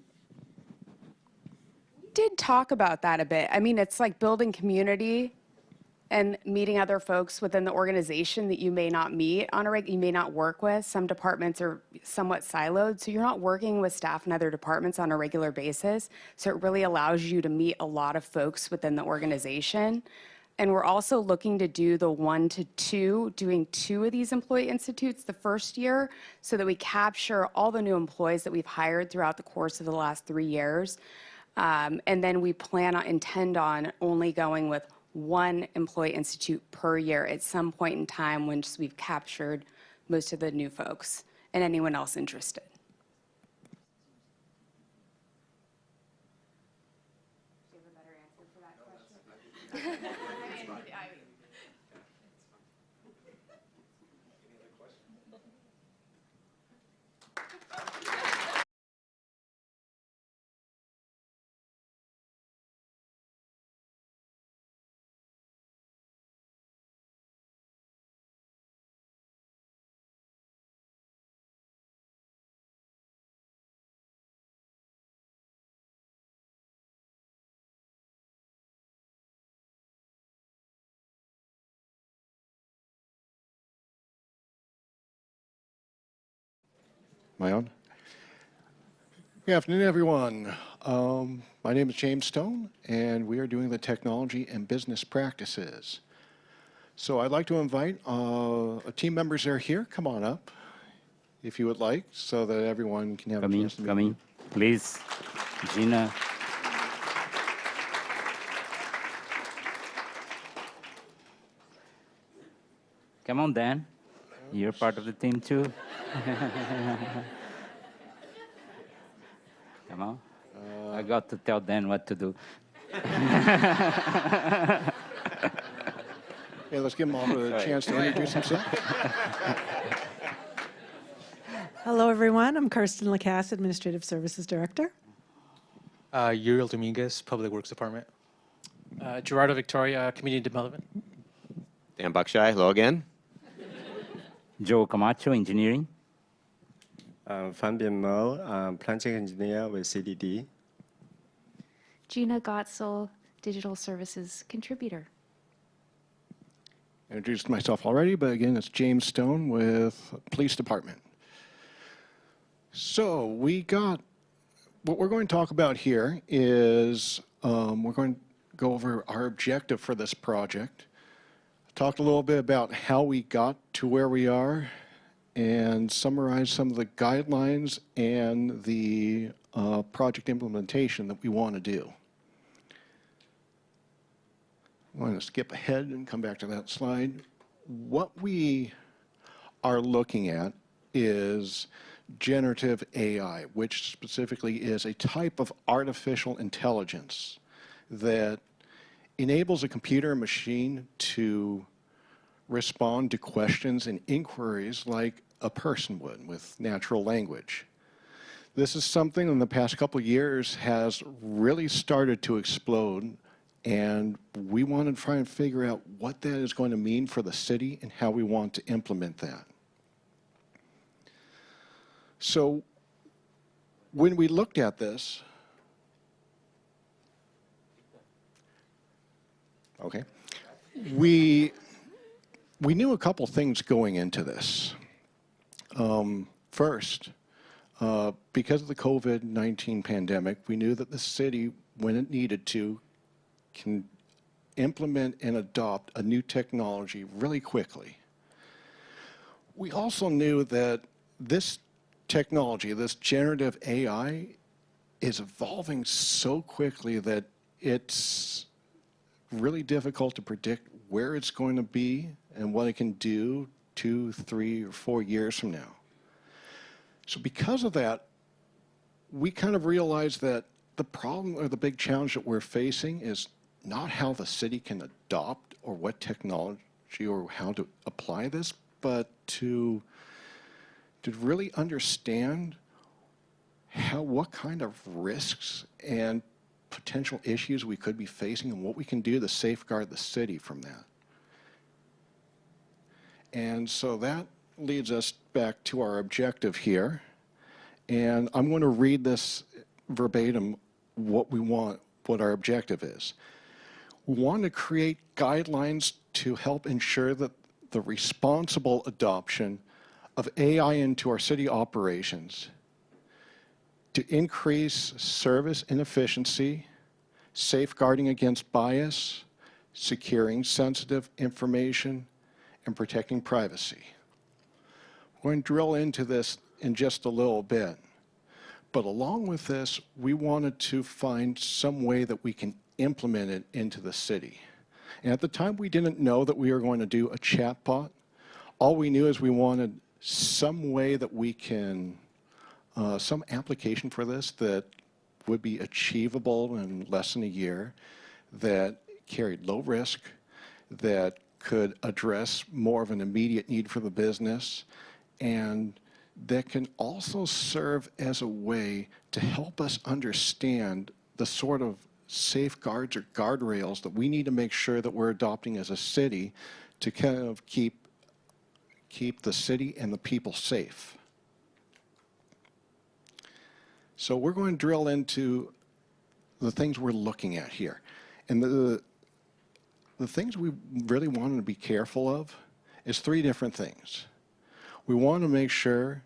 did talk about that a bit. I mean, it's like building community and meeting other folks within the organization that you may not meet on a you may not work with. Some departments are somewhat siloed, so you're not working with staff in other departments on a regular basis. So it really allows you to meet a lot of folks within the organization. And we're also looking to do the 1 to 2, doing 2 of these employee institutes the first year, so that we capture all the new employees that we've hired throughout the course of the last 3 years. And then we intend on only going with 1 employee institute per year at some point in time once we've captured most of the new folks and anyone else interested. Do you have a better answer for that question? Am I on? Good afternoon, everyone. My name is James Stone, and we are doing the technology and business practices. So I'd like to invite team members that are here. Come on up, if you would like, so that everyone can have a chance to meet. Come in, please. Gina. Come on, Dan. You're part of the team too. Come on. I got to tell Dan what to do. Okay, let's give them all a chance to introduce themselves. Hello, everyone. I'm Kirsten Lacasse, Administrative Services Director. Uriel Dominguez, Public Works Department. Gerardo Victoria, Community Development. Dan Buckshire, hello again. Joe Camacho, Engineering. Fan Mo, Planting Engineer with CDD. Gina Gotzel, Digital Services Contributor. I introduced myself already, but again, it's James Stone with Police Department. So what we're going to talk about here is we're going to go over our objective for this project, talk a little bit about how we got to where we are, and summarize some of the guidelines and the project implementation that we want to do. I'm going to skip ahead and come back to that slide. What we are looking at is generative AI, which specifically is a type of artificial intelligence that enables a computer or machine to respond to questions and inquiries like a person would with natural language. This is something in the past couple of years has really started to explode, and we want to try and figure out what that is going to mean for the city and how we want to implement that. So when we looked at this, okay, we knew a couple things going into this. First, because of the COVID-19 pandemic, we knew that the city, when it needed to, can implement and adopt a new technology really quickly. We also knew that this technology, this generative AI, is evolving so quickly that it's really difficult to predict where it's going to be and what it can do 2, 3, or 4 years from now. So because of that, we kind of realized that the problem or the big challenge that we're facing is not how the city can adopt or what technology or how to apply this, but to really understand what kind of risks and potential issues we could be facing and what we can do to safeguard the city from that. And so that leads us back to our objective here. And I'm going to read this verbatim, what our objective is. We want to create guidelines to help ensure that the responsible adoption of AI into our city operations to increase service and efficiency, safeguarding against bias, securing sensitive information, and protecting privacy. We're going to drill into this in just a little bit. But along with this, we wanted to find some way that we can implement it into the city. And at the time, we didn't know that we were going to do a chatbot. All we knew is we wanted some way that we can, some application for this that would be achievable in less than a year, that carried low risk, that could address more of an immediate need for the business, and that can also serve as a way to help us understand the sort of safeguards or guardrails that we need to make sure that we're adopting as a city to kind of keep the city and the people safe. So we're going to drill into the things we're looking at here. And the things we really want to be careful of is 3 different things. We want to make sure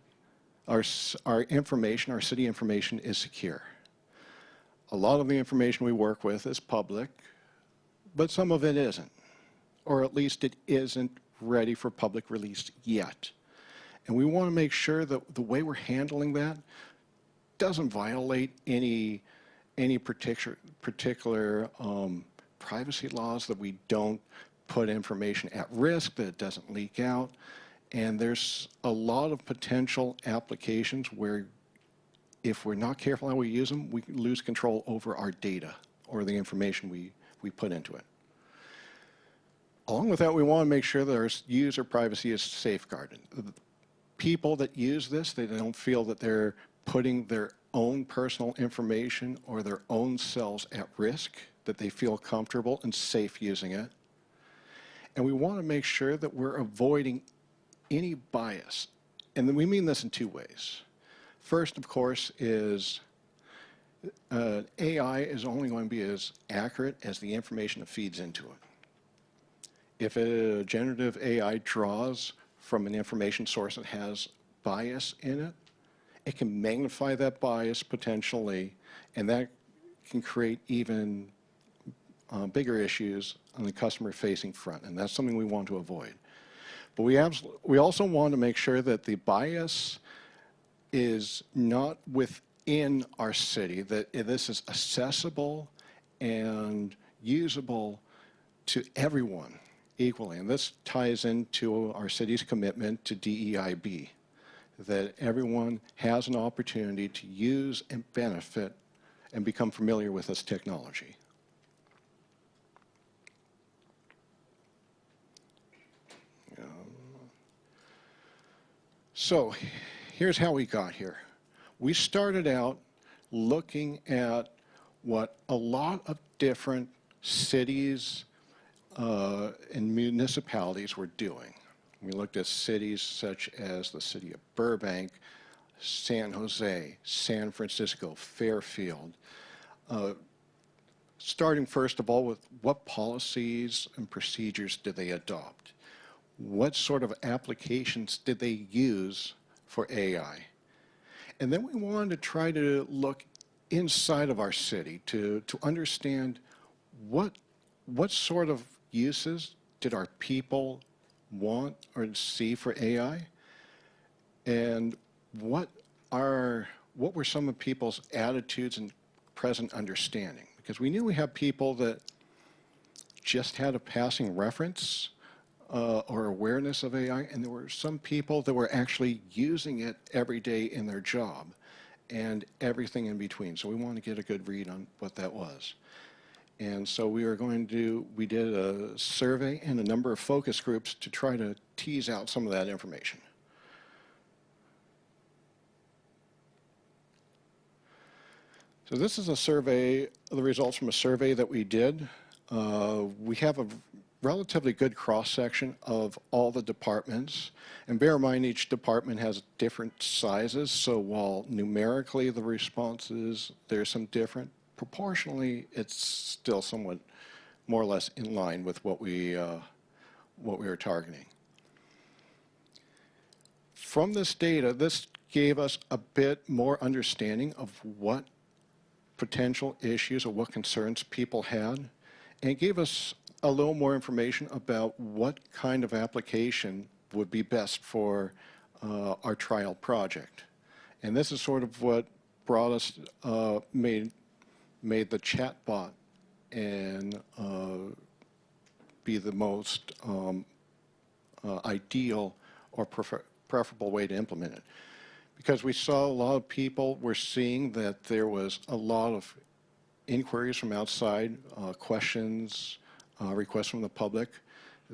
our information, our city information, is secure. A lot of the information we work with is public, but some of it isn't, or at least it isn't ready for public release yet. And we want to make sure that the way we're handling that doesn't violate any particular privacy laws, that we don't put information at risk, that it doesn't leak out. And there's a lot of potential applications where if we're not careful how we use them, we lose control over our data or the information we put into it. Along with that, we want to make sure that our user privacy is safeguarded. People that use this, they don't feel that they're putting their own personal information or their own selves at risk, that they feel comfortable and safe using it. And we want to make sure that we're avoiding any bias. And then we mean this in 2 ways. First, of course, is AI is only going to be as accurate as the information that feeds into it. If a generative AI draws from an information source that has bias in it, it can magnify that bias potentially, and that can create even bigger issues on the customer-facing front, and that's something we want to avoid. But we also want to make sure that the bias is not within our city, that this is accessible and usable to everyone equally. And this ties into our city's commitment to DEIB, that everyone has an opportunity to use and benefit and become familiar with this technology. So here's how we got here. We started out looking at what a lot of different cities and municipalities were doing. We looked at cities such as the city of Burbank, San Jose, San Francisco, Fairfield, starting first of all with what policies and procedures did they adopt? What sort of applications did they use for AI? And then we wanted to try to look inside of our city to understand what sort of uses did our people want or see for AI, and what were some of people's attitudes and present understanding? Because we knew we had people that just had a passing reference or awareness of AI, and there were some people that were actually using it every day in their job and everything in between. So we wanted to get a good read on what that was. And so we did a survey and a number of focus groups to try to tease out some of that information. So this is a survey, the results from a survey that we did. We have a relatively good cross-section of all the departments. And bear in mind, each department has different sizes, so while numerically the responses, there's some different, proportionally, it's still somewhat more or less in line with what we were targeting. From this data, this gave us a bit more understanding of what potential issues or what concerns people had, and it gave us a little more information about what kind of application would be best for our trial project. And this is sort of what brought us, made the chatbot and be the most ideal or preferable way to implement it. Because we saw a lot of people were seeing that there was a lot of inquiries from outside, questions, requests from the public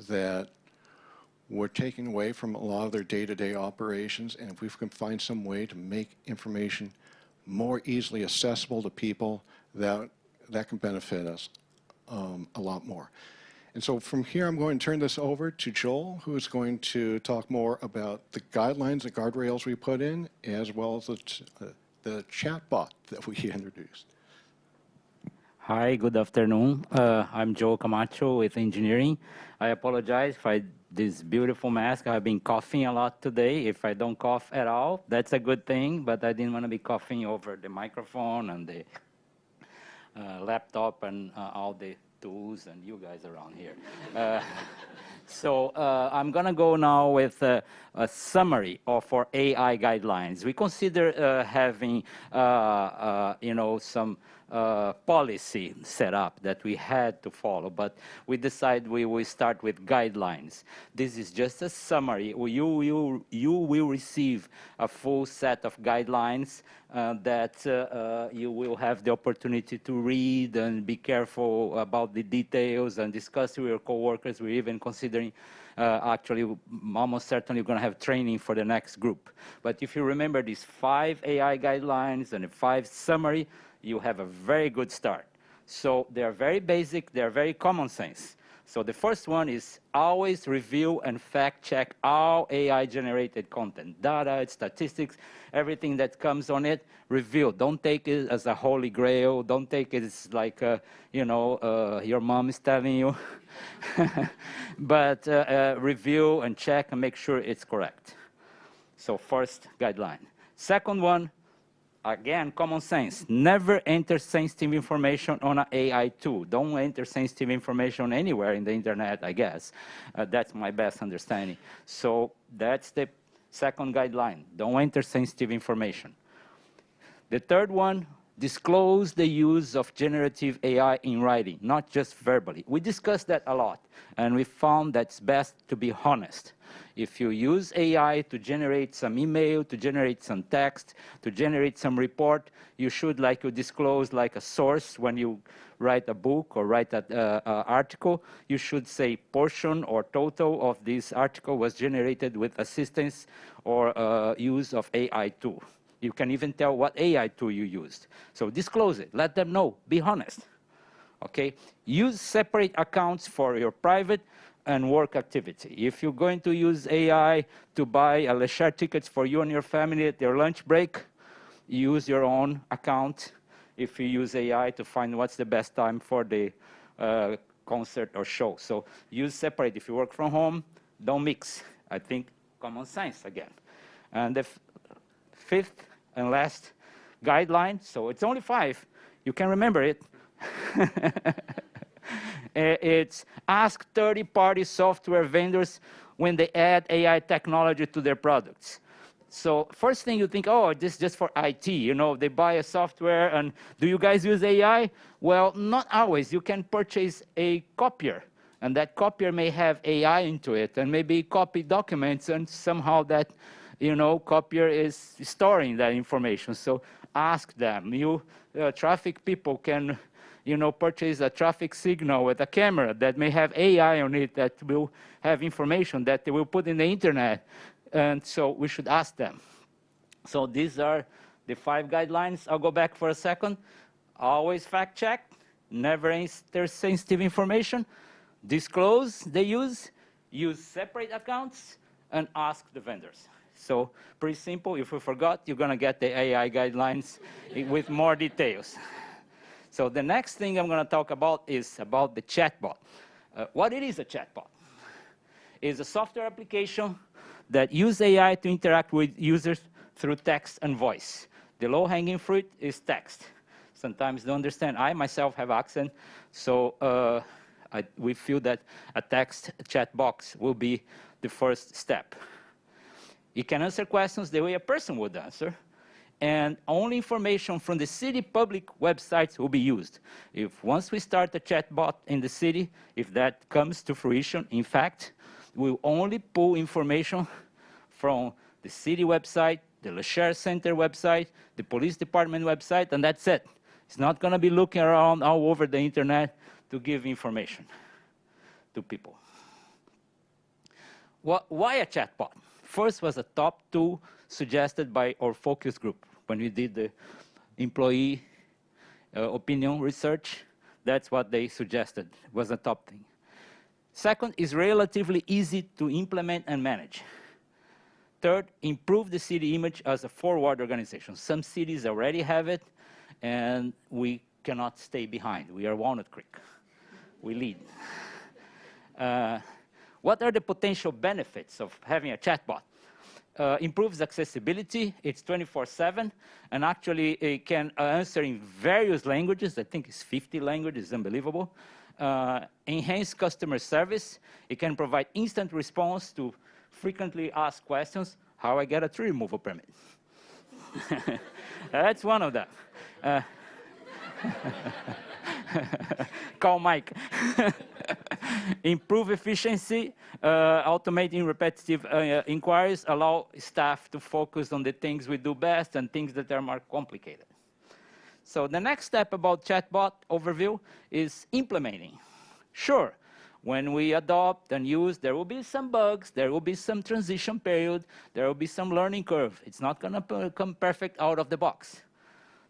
that were taken away from a lot of their day-to-day operations, and if we can find some way to make information more easily accessible to people, that can benefit us a lot more. And so from here, I'm going to turn this over to Joel, who is going to talk more about the guidelines and guardrails we put in, as well as the chatbot that we introduced. Hi, good afternoon. I'm Joe Camacho with engineering. I apologize for this beautiful mask. I've been coughing a lot today. If I don't cough at all, that's a good thing, but I didn't want to be coughing over the microphone and the laptop and all the tools and you guys around here. So I'm going to go now with a summary of our AI guidelines. We consider having, some policy set up that we had to follow, but we decided we will start with guidelines. This is just a summary. You will receive a full set of guidelines that you will have the opportunity to read and be careful about the details and discuss with your coworkers. We're even considering actually almost certainly going to have training for the next group. But if you remember these 5 AI guidelines and a 5 summary, you have a very good start. So they are very basic, they are very common sense. So the first one is always review and fact check all AI-generated content, data, statistics, everything that comes on it, review. Don't take it as a holy grail. Don't take it as like, your mom is telling you. But review and check and make sure it's correct. So first guideline. Second one, Again, common sense. Never enter sensitive information on an AI tool. Don't enter sensitive information anywhere in the internet, I guess. That's my best understanding. So that's the second guideline. Don't enter sensitive information. The third one, disclose the use of generative AI in writing, not just verbally. We discussed that a lot, and we found that it's best to be honest. If you use AI to generate some email, to generate some text, to generate some report, you should, like you disclose like a source when you write a book or write an article, you should say portion or total of this article was generated with assistance or use of AI tool. You can even tell what AI tool you used. So disclose it, let them know, be honest. Okay? Use separate accounts for your private and work activity. If you're going to use AI to buy a leisure tickets for you and your family at your lunch break, use your own account. If you use AI to find what's the best time for the concert or show. So use separate. If you work from home, don't mix. I think common sense again. And the fifth and last guideline, so it's only 5, you can remember it. It's ask third-party software vendors when they add AI technology to their products. So first thing you think, oh, this is just for IT, you know, they buy a software and do you guys use AI? Well, not always. You can purchase a copier, and that copier may have AI into it and maybe copy documents, and somehow that, you know, copier is storing that information. So ask them. You traffic people can, you know, purchase a traffic signal with a camera that may have AI on it that will have information that they will put in the internet. And so we should ask them. So these are the 5 guidelines. I'll go back for a second. Always fact check, never enter sensitive information, disclose the use separate accounts, and ask the vendors. So pretty simple. If we forgot, you're going to get the AI guidelines with more details. So the next thing I'm going to talk about is about the chatbot. What it is a chatbot? It's a software application that uses AI to interact with users through text and voice. The low-hanging fruit is text. Sometimes don't understand. I myself have accent, so we feel that a text chat box will be the first step. It can answer questions the way a person would answer, and only information from the city public websites will be used. If once we start a chatbot in the city, if that comes to fruition, in fact, we'll only pull information from the city website, the LeShare Center website, the police department website, and that's it. It's not going to be looking around all over the internet to give information to people. Why a chatbot? First was a top tool suggested by our focus group. When we did the employee opinion research, that's what they suggested was a top thing. Second is relatively easy to implement and manage. Third, improve the city image as a forward organization. Some cities already have it, and we cannot stay behind. We are Walnut Creek. We lead. What are the potential benefits of having a chatbot? Improves accessibility. It's 24/7, and actually it can answer in various languages. I think it's 50 languages, unbelievable. Enhance customer service. It can provide instant response to frequently asked questions. How I get a tree removal permit? That's one of them. Call Mike. Improve efficiency, automating repetitive inquiries, allow staff to focus on the things we do best and things that are more complicated. So the next step about chatbot overview is implementing. Sure, when we adopt and use, there will be some bugs, there will be some transition period, there will be some learning curve. It's not going to come perfect out of the box.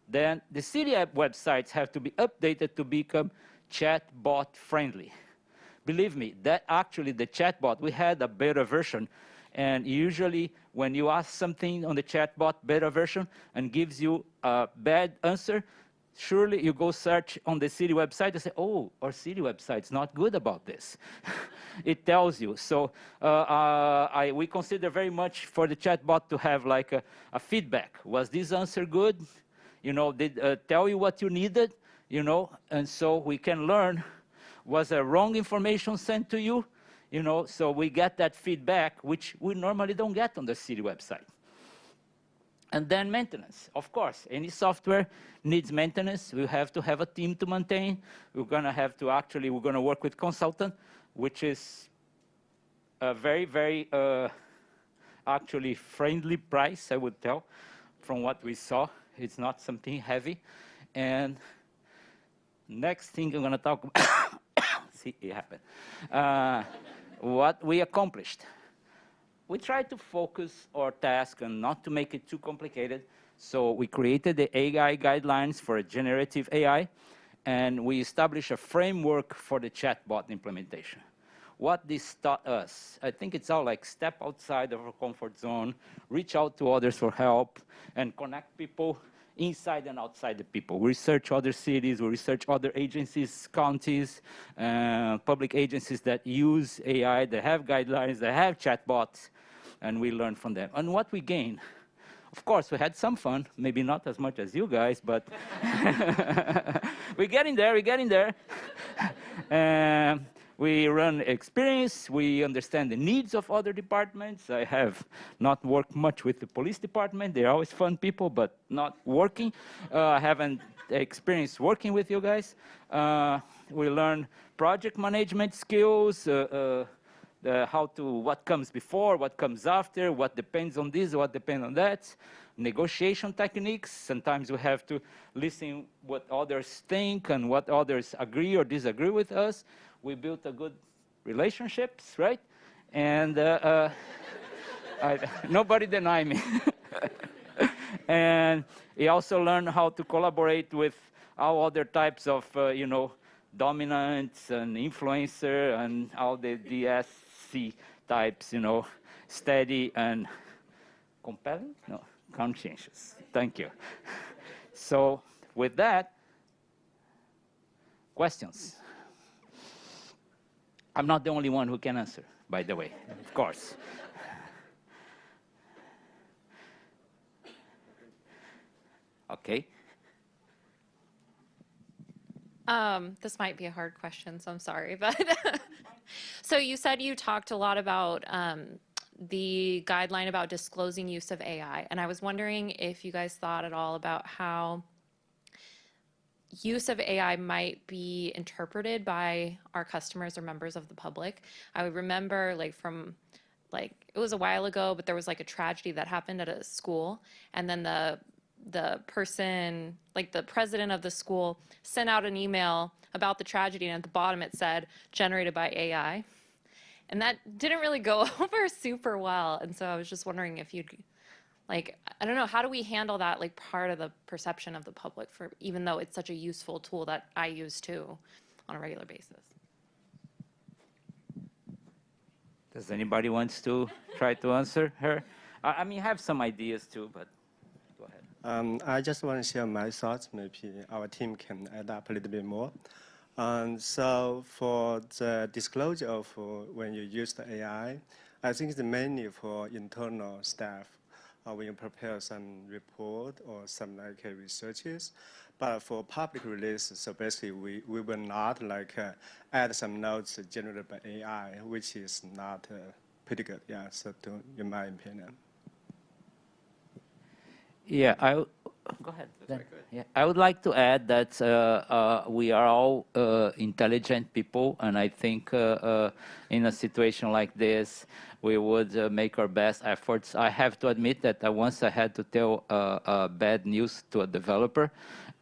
Then the city app websites have to be updated to become chatbot friendly. Believe me, that actually the chatbot, we had a beta version, and usually when you ask something on the chatbot beta version and gives you a bad answer, surely you go search on the city website and say, oh, our city website's not good about this. It tells you. So we consider very much for the chatbot to have like a feedback. Was this answer good? They tell you what you needed, and so we can learn, was a wrong information sent to you, so we get that feedback, which we normally don't get on the city website. And then maintenance, of course. Any software needs maintenance. We have to have a team to maintain. We're going to work with consultant, which is a very, very actually friendly price, I would tell, from what we saw. It's not something heavy. And next thing I'm going to talk about, see, it happened. What we accomplished. We tried to focus our task and not to make it too complicated. So we created the AI guidelines for generative AI, and we established a framework for the chatbot implementation. What this taught us, I think it's all like step outside of our comfort zone, reach out to others for help, and connect people inside and outside the people. We research other cities, we research other agencies, counties, public agencies that use AI, that have guidelines, that have chatbots, and we learn from them. And what we gain, of course, we had some fun, maybe not as much as you guys, but we're getting there. We run experience, we understand the needs of other departments. I have not worked much with the police department. They're always fun people, but not working. I haven't experienced working with you guys. We learn project management skills, what comes before, what comes after, what depends on this, what depends on that. Negotiation techniques. Sometimes we have to listen what others think and what others agree or disagree with us. We built a good relationships, right? And nobody deny me. And we also learn how to collaborate with all other types of, dominants and influencer and all the DSC types, steady and compelling? No, conscientious. Thank you. So with that, questions? I'm not the only one who can answer, by the way, of course. Okay. This might be a hard question, so I'm sorry, but so you said you talked a lot about the guideline about disclosing use of AI, and I was wondering if you guys thought at all about how use of AI might be interpreted by our customers or members of the public. I would remember it was a while ago, but there was like a tragedy that happened at a school, and then the person, like the president of the school, sent out an email about the tragedy, and at the bottom it said, generated by AI. And that didn't really go over super well. And so I was just wondering if you'd, I don't know, how do we handle that, part of the perception of the public, for even though it's such a useful tool that I use too on a regular basis? Does anybody wants to try to answer her? I mean, I have some ideas too, but go ahead. I just want to share my thoughts. Maybe our team can add up a little bit more. So for the disclosure of when you use the AI, I think it's mainly for internal staff when you prepare some report or some researches. But for public release, so basically we will not add some notes generated by AI, which is not pretty good. Yeah, so in my opinion. Yeah, go ahead. Yeah, I would like to add that we are all intelligent people, and I think in a situation like this, we would make our best efforts. I have to admit that once I had to tell bad news to a developer,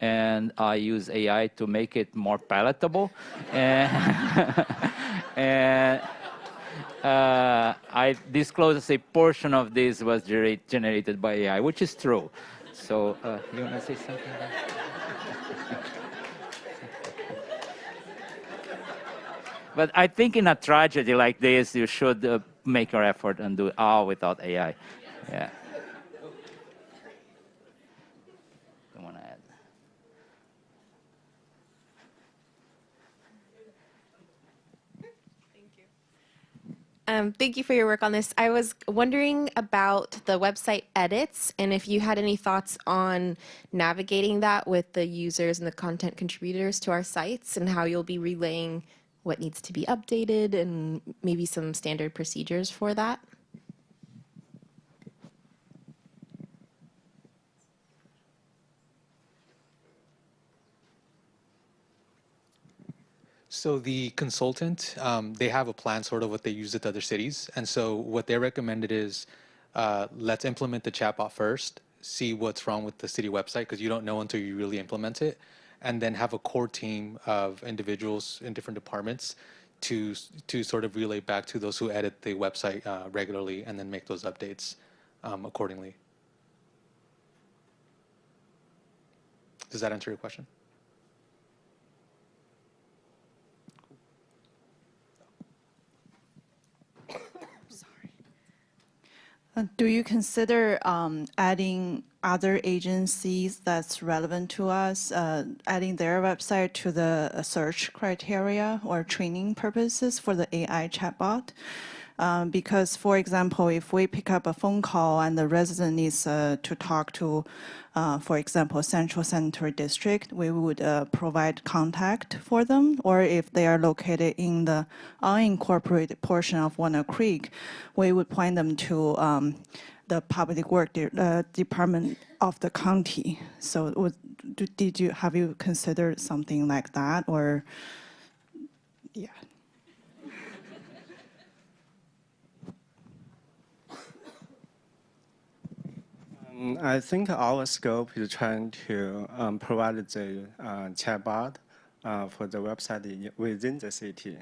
and I use AI to make it more palatable. And I disclosed a portion of this was generated by AI, which is true. So you want to say something? But I think in a tragedy like this, you should make your effort and do it all without AI. Yeah. Don't want to add. Thank you for your work on this. I was wondering about the website edits and if you had any thoughts on navigating that with the users and the content contributors to our sites and how you'll be relaying what needs to be updated and maybe some standard procedures for that. So the consultant, they have a plan, sort of what they use at other cities. And so what they recommended is, let's implement the chatbot first, see what's wrong with the city website, because you don't know until you really implement it, and then have a core team of individuals in different departments to sort of relay back to those who edit the website regularly and then make those updates accordingly. Does that answer your question? Do you consider adding other agencies that's relevant to us, adding their website to the search criteria or training purposes for the AI chatbot? Because, for example, if we pick up a phone call and the resident needs to talk to, for example, Central Sanitary District, we would provide contact for them. Or if they are located in the unincorporated portion of Walnut Creek, we would point them to the Public Works Department of the county. So have you considered something like that, or, yeah? I think our scope is trying to provide the chatbot for the website within the city.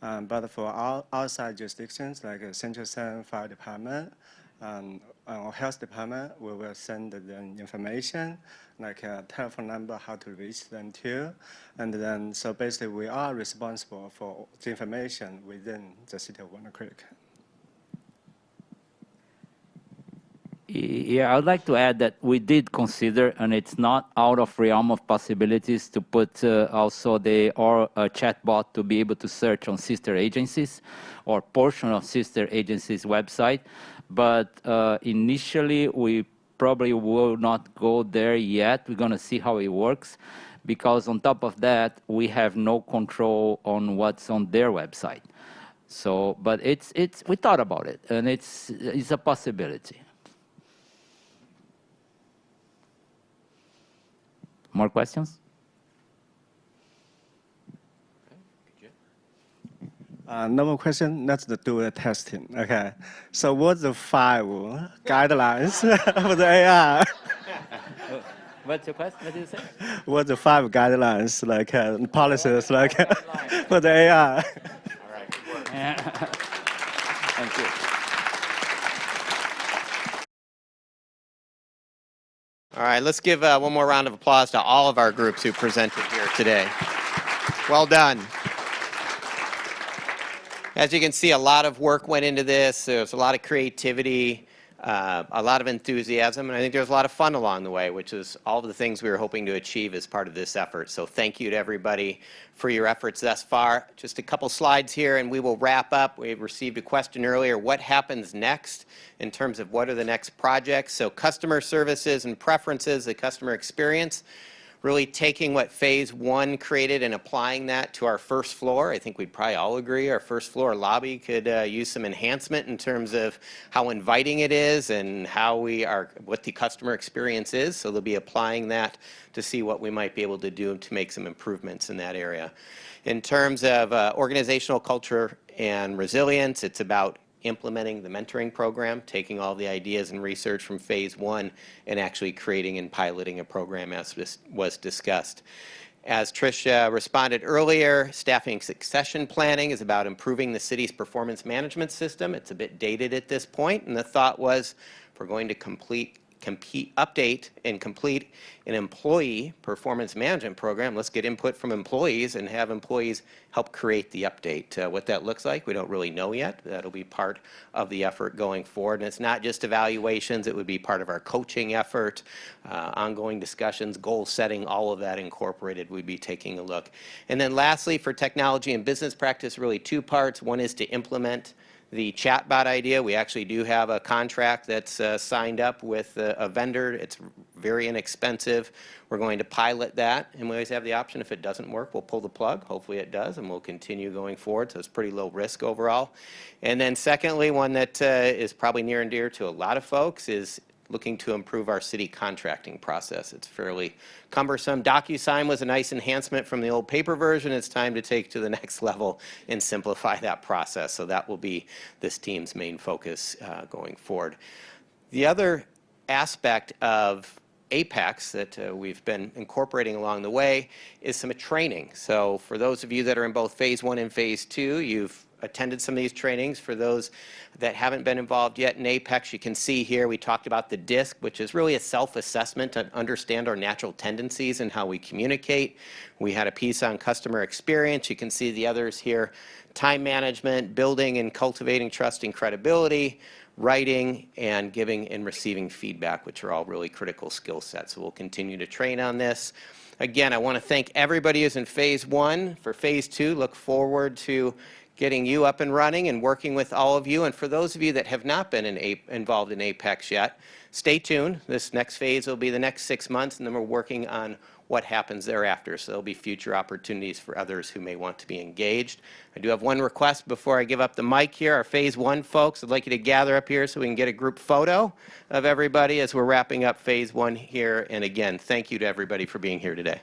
But for outside jurisdictions like Central San Fire Department or Health Department, we will send them information like a telephone number, how to reach them too. And then, so basically we are responsible for the information within the city of Walnut Creek. Yeah, I'd like to add that we did consider, and it's not out of realm of possibilities, to put also the chatbot to be able to search on sister agencies or portion of sister agencies' website. But initially, we probably will not go there yet. We're going to see how it works, because on top of that, we have no control on what's on their website. So, but we thought about it, and it's a possibility. More questions? No more question. Let's do the testing. Okay. So what's the 5 guidelines for the AI? What's your question? What did you say? What's the 5 guidelines, like policies, like for the AI? All right. Good work. Thank you. All right, let's give one more round of applause to all of our groups who presented here today. Well done. As you can see, a lot of work went into this. There's a lot of creativity, a lot of enthusiasm, and I think there's a lot of fun along the way, which is all of the things we were hoping to achieve as part of this effort. So thank you to everybody for your efforts thus far. Just a couple slides here, and we will wrap up. We received a question earlier, what happens next in terms of what are the next projects? So customer services and preferences, the customer experience, really taking what phase 1 created and applying that to our first floor. I think we'd probably all agree our first floor lobby could use some enhancement in terms of how inviting it is and how what the customer experience is. So they'll be applying that to see what we might be able to do to make some improvements in that area. In terms of organizational culture and resilience, it's about implementing the mentoring program, taking all the ideas and research from phase 1 and actually creating and piloting a program as was discussed. As Trish responded earlier, staffing succession planning is about improving the city's performance management system. It's a bit dated at this point, and the thought was if we're going to update and complete an employee performance management program, let's get input from employees and have employees help create the update. What that looks like, we don't really know yet. That'll be part of the effort going forward. And it's not just evaluations, it would be part of our coaching effort, ongoing discussions, goal setting, all of that incorporated, we'd be taking a look. And then lastly, for technology and business practice, really 2 parts. One is to implement the chatbot idea. We actually do have a contract that's signed up with a vendor. It's very inexpensive. We're going to pilot that, and we always have the option, if it doesn't work, we'll pull the plug. Hopefully it does, and we'll continue going forward, so it's pretty low risk overall. And then secondly, one that is probably near and dear to a lot of folks is looking to improve our city contracting process. It's fairly cumbersome. DocuSign was a nice enhancement from the old paper version. It's time to take to the next level and simplify that process. So that will be this team's main focus going forward. The other aspect of Apex that we've been incorporating along the way is some training. So for those of you that are in both phase 1 and phase 2, you've attended some of these trainings. For those that haven't been involved yet in Apex, you can see here we talked about the DISC, which is really a self-assessment to understand our natural tendencies and how we communicate. We had a piece on customer experience. You can see the others here: time management, building and cultivating trust and credibility, writing, and giving and receiving feedback, which are all really critical skill sets. So we'll continue to train on this. Again, I want to thank everybody who's in phase 1. For phase 2, look forward to getting you up and running and working with all of you. And for those of you that have not been involved in Apex yet, stay tuned. This next phase will be the next 6 months, and then we're working on what happens thereafter. So there'll be future opportunities for others who may want to be engaged. I do have one request before I give up the mic here. Our phase 1 folks, I'd like you to gather up here so we can get a group photo of everybody as we're wrapping up phase 1 here. And again, thank you to everybody for being here today.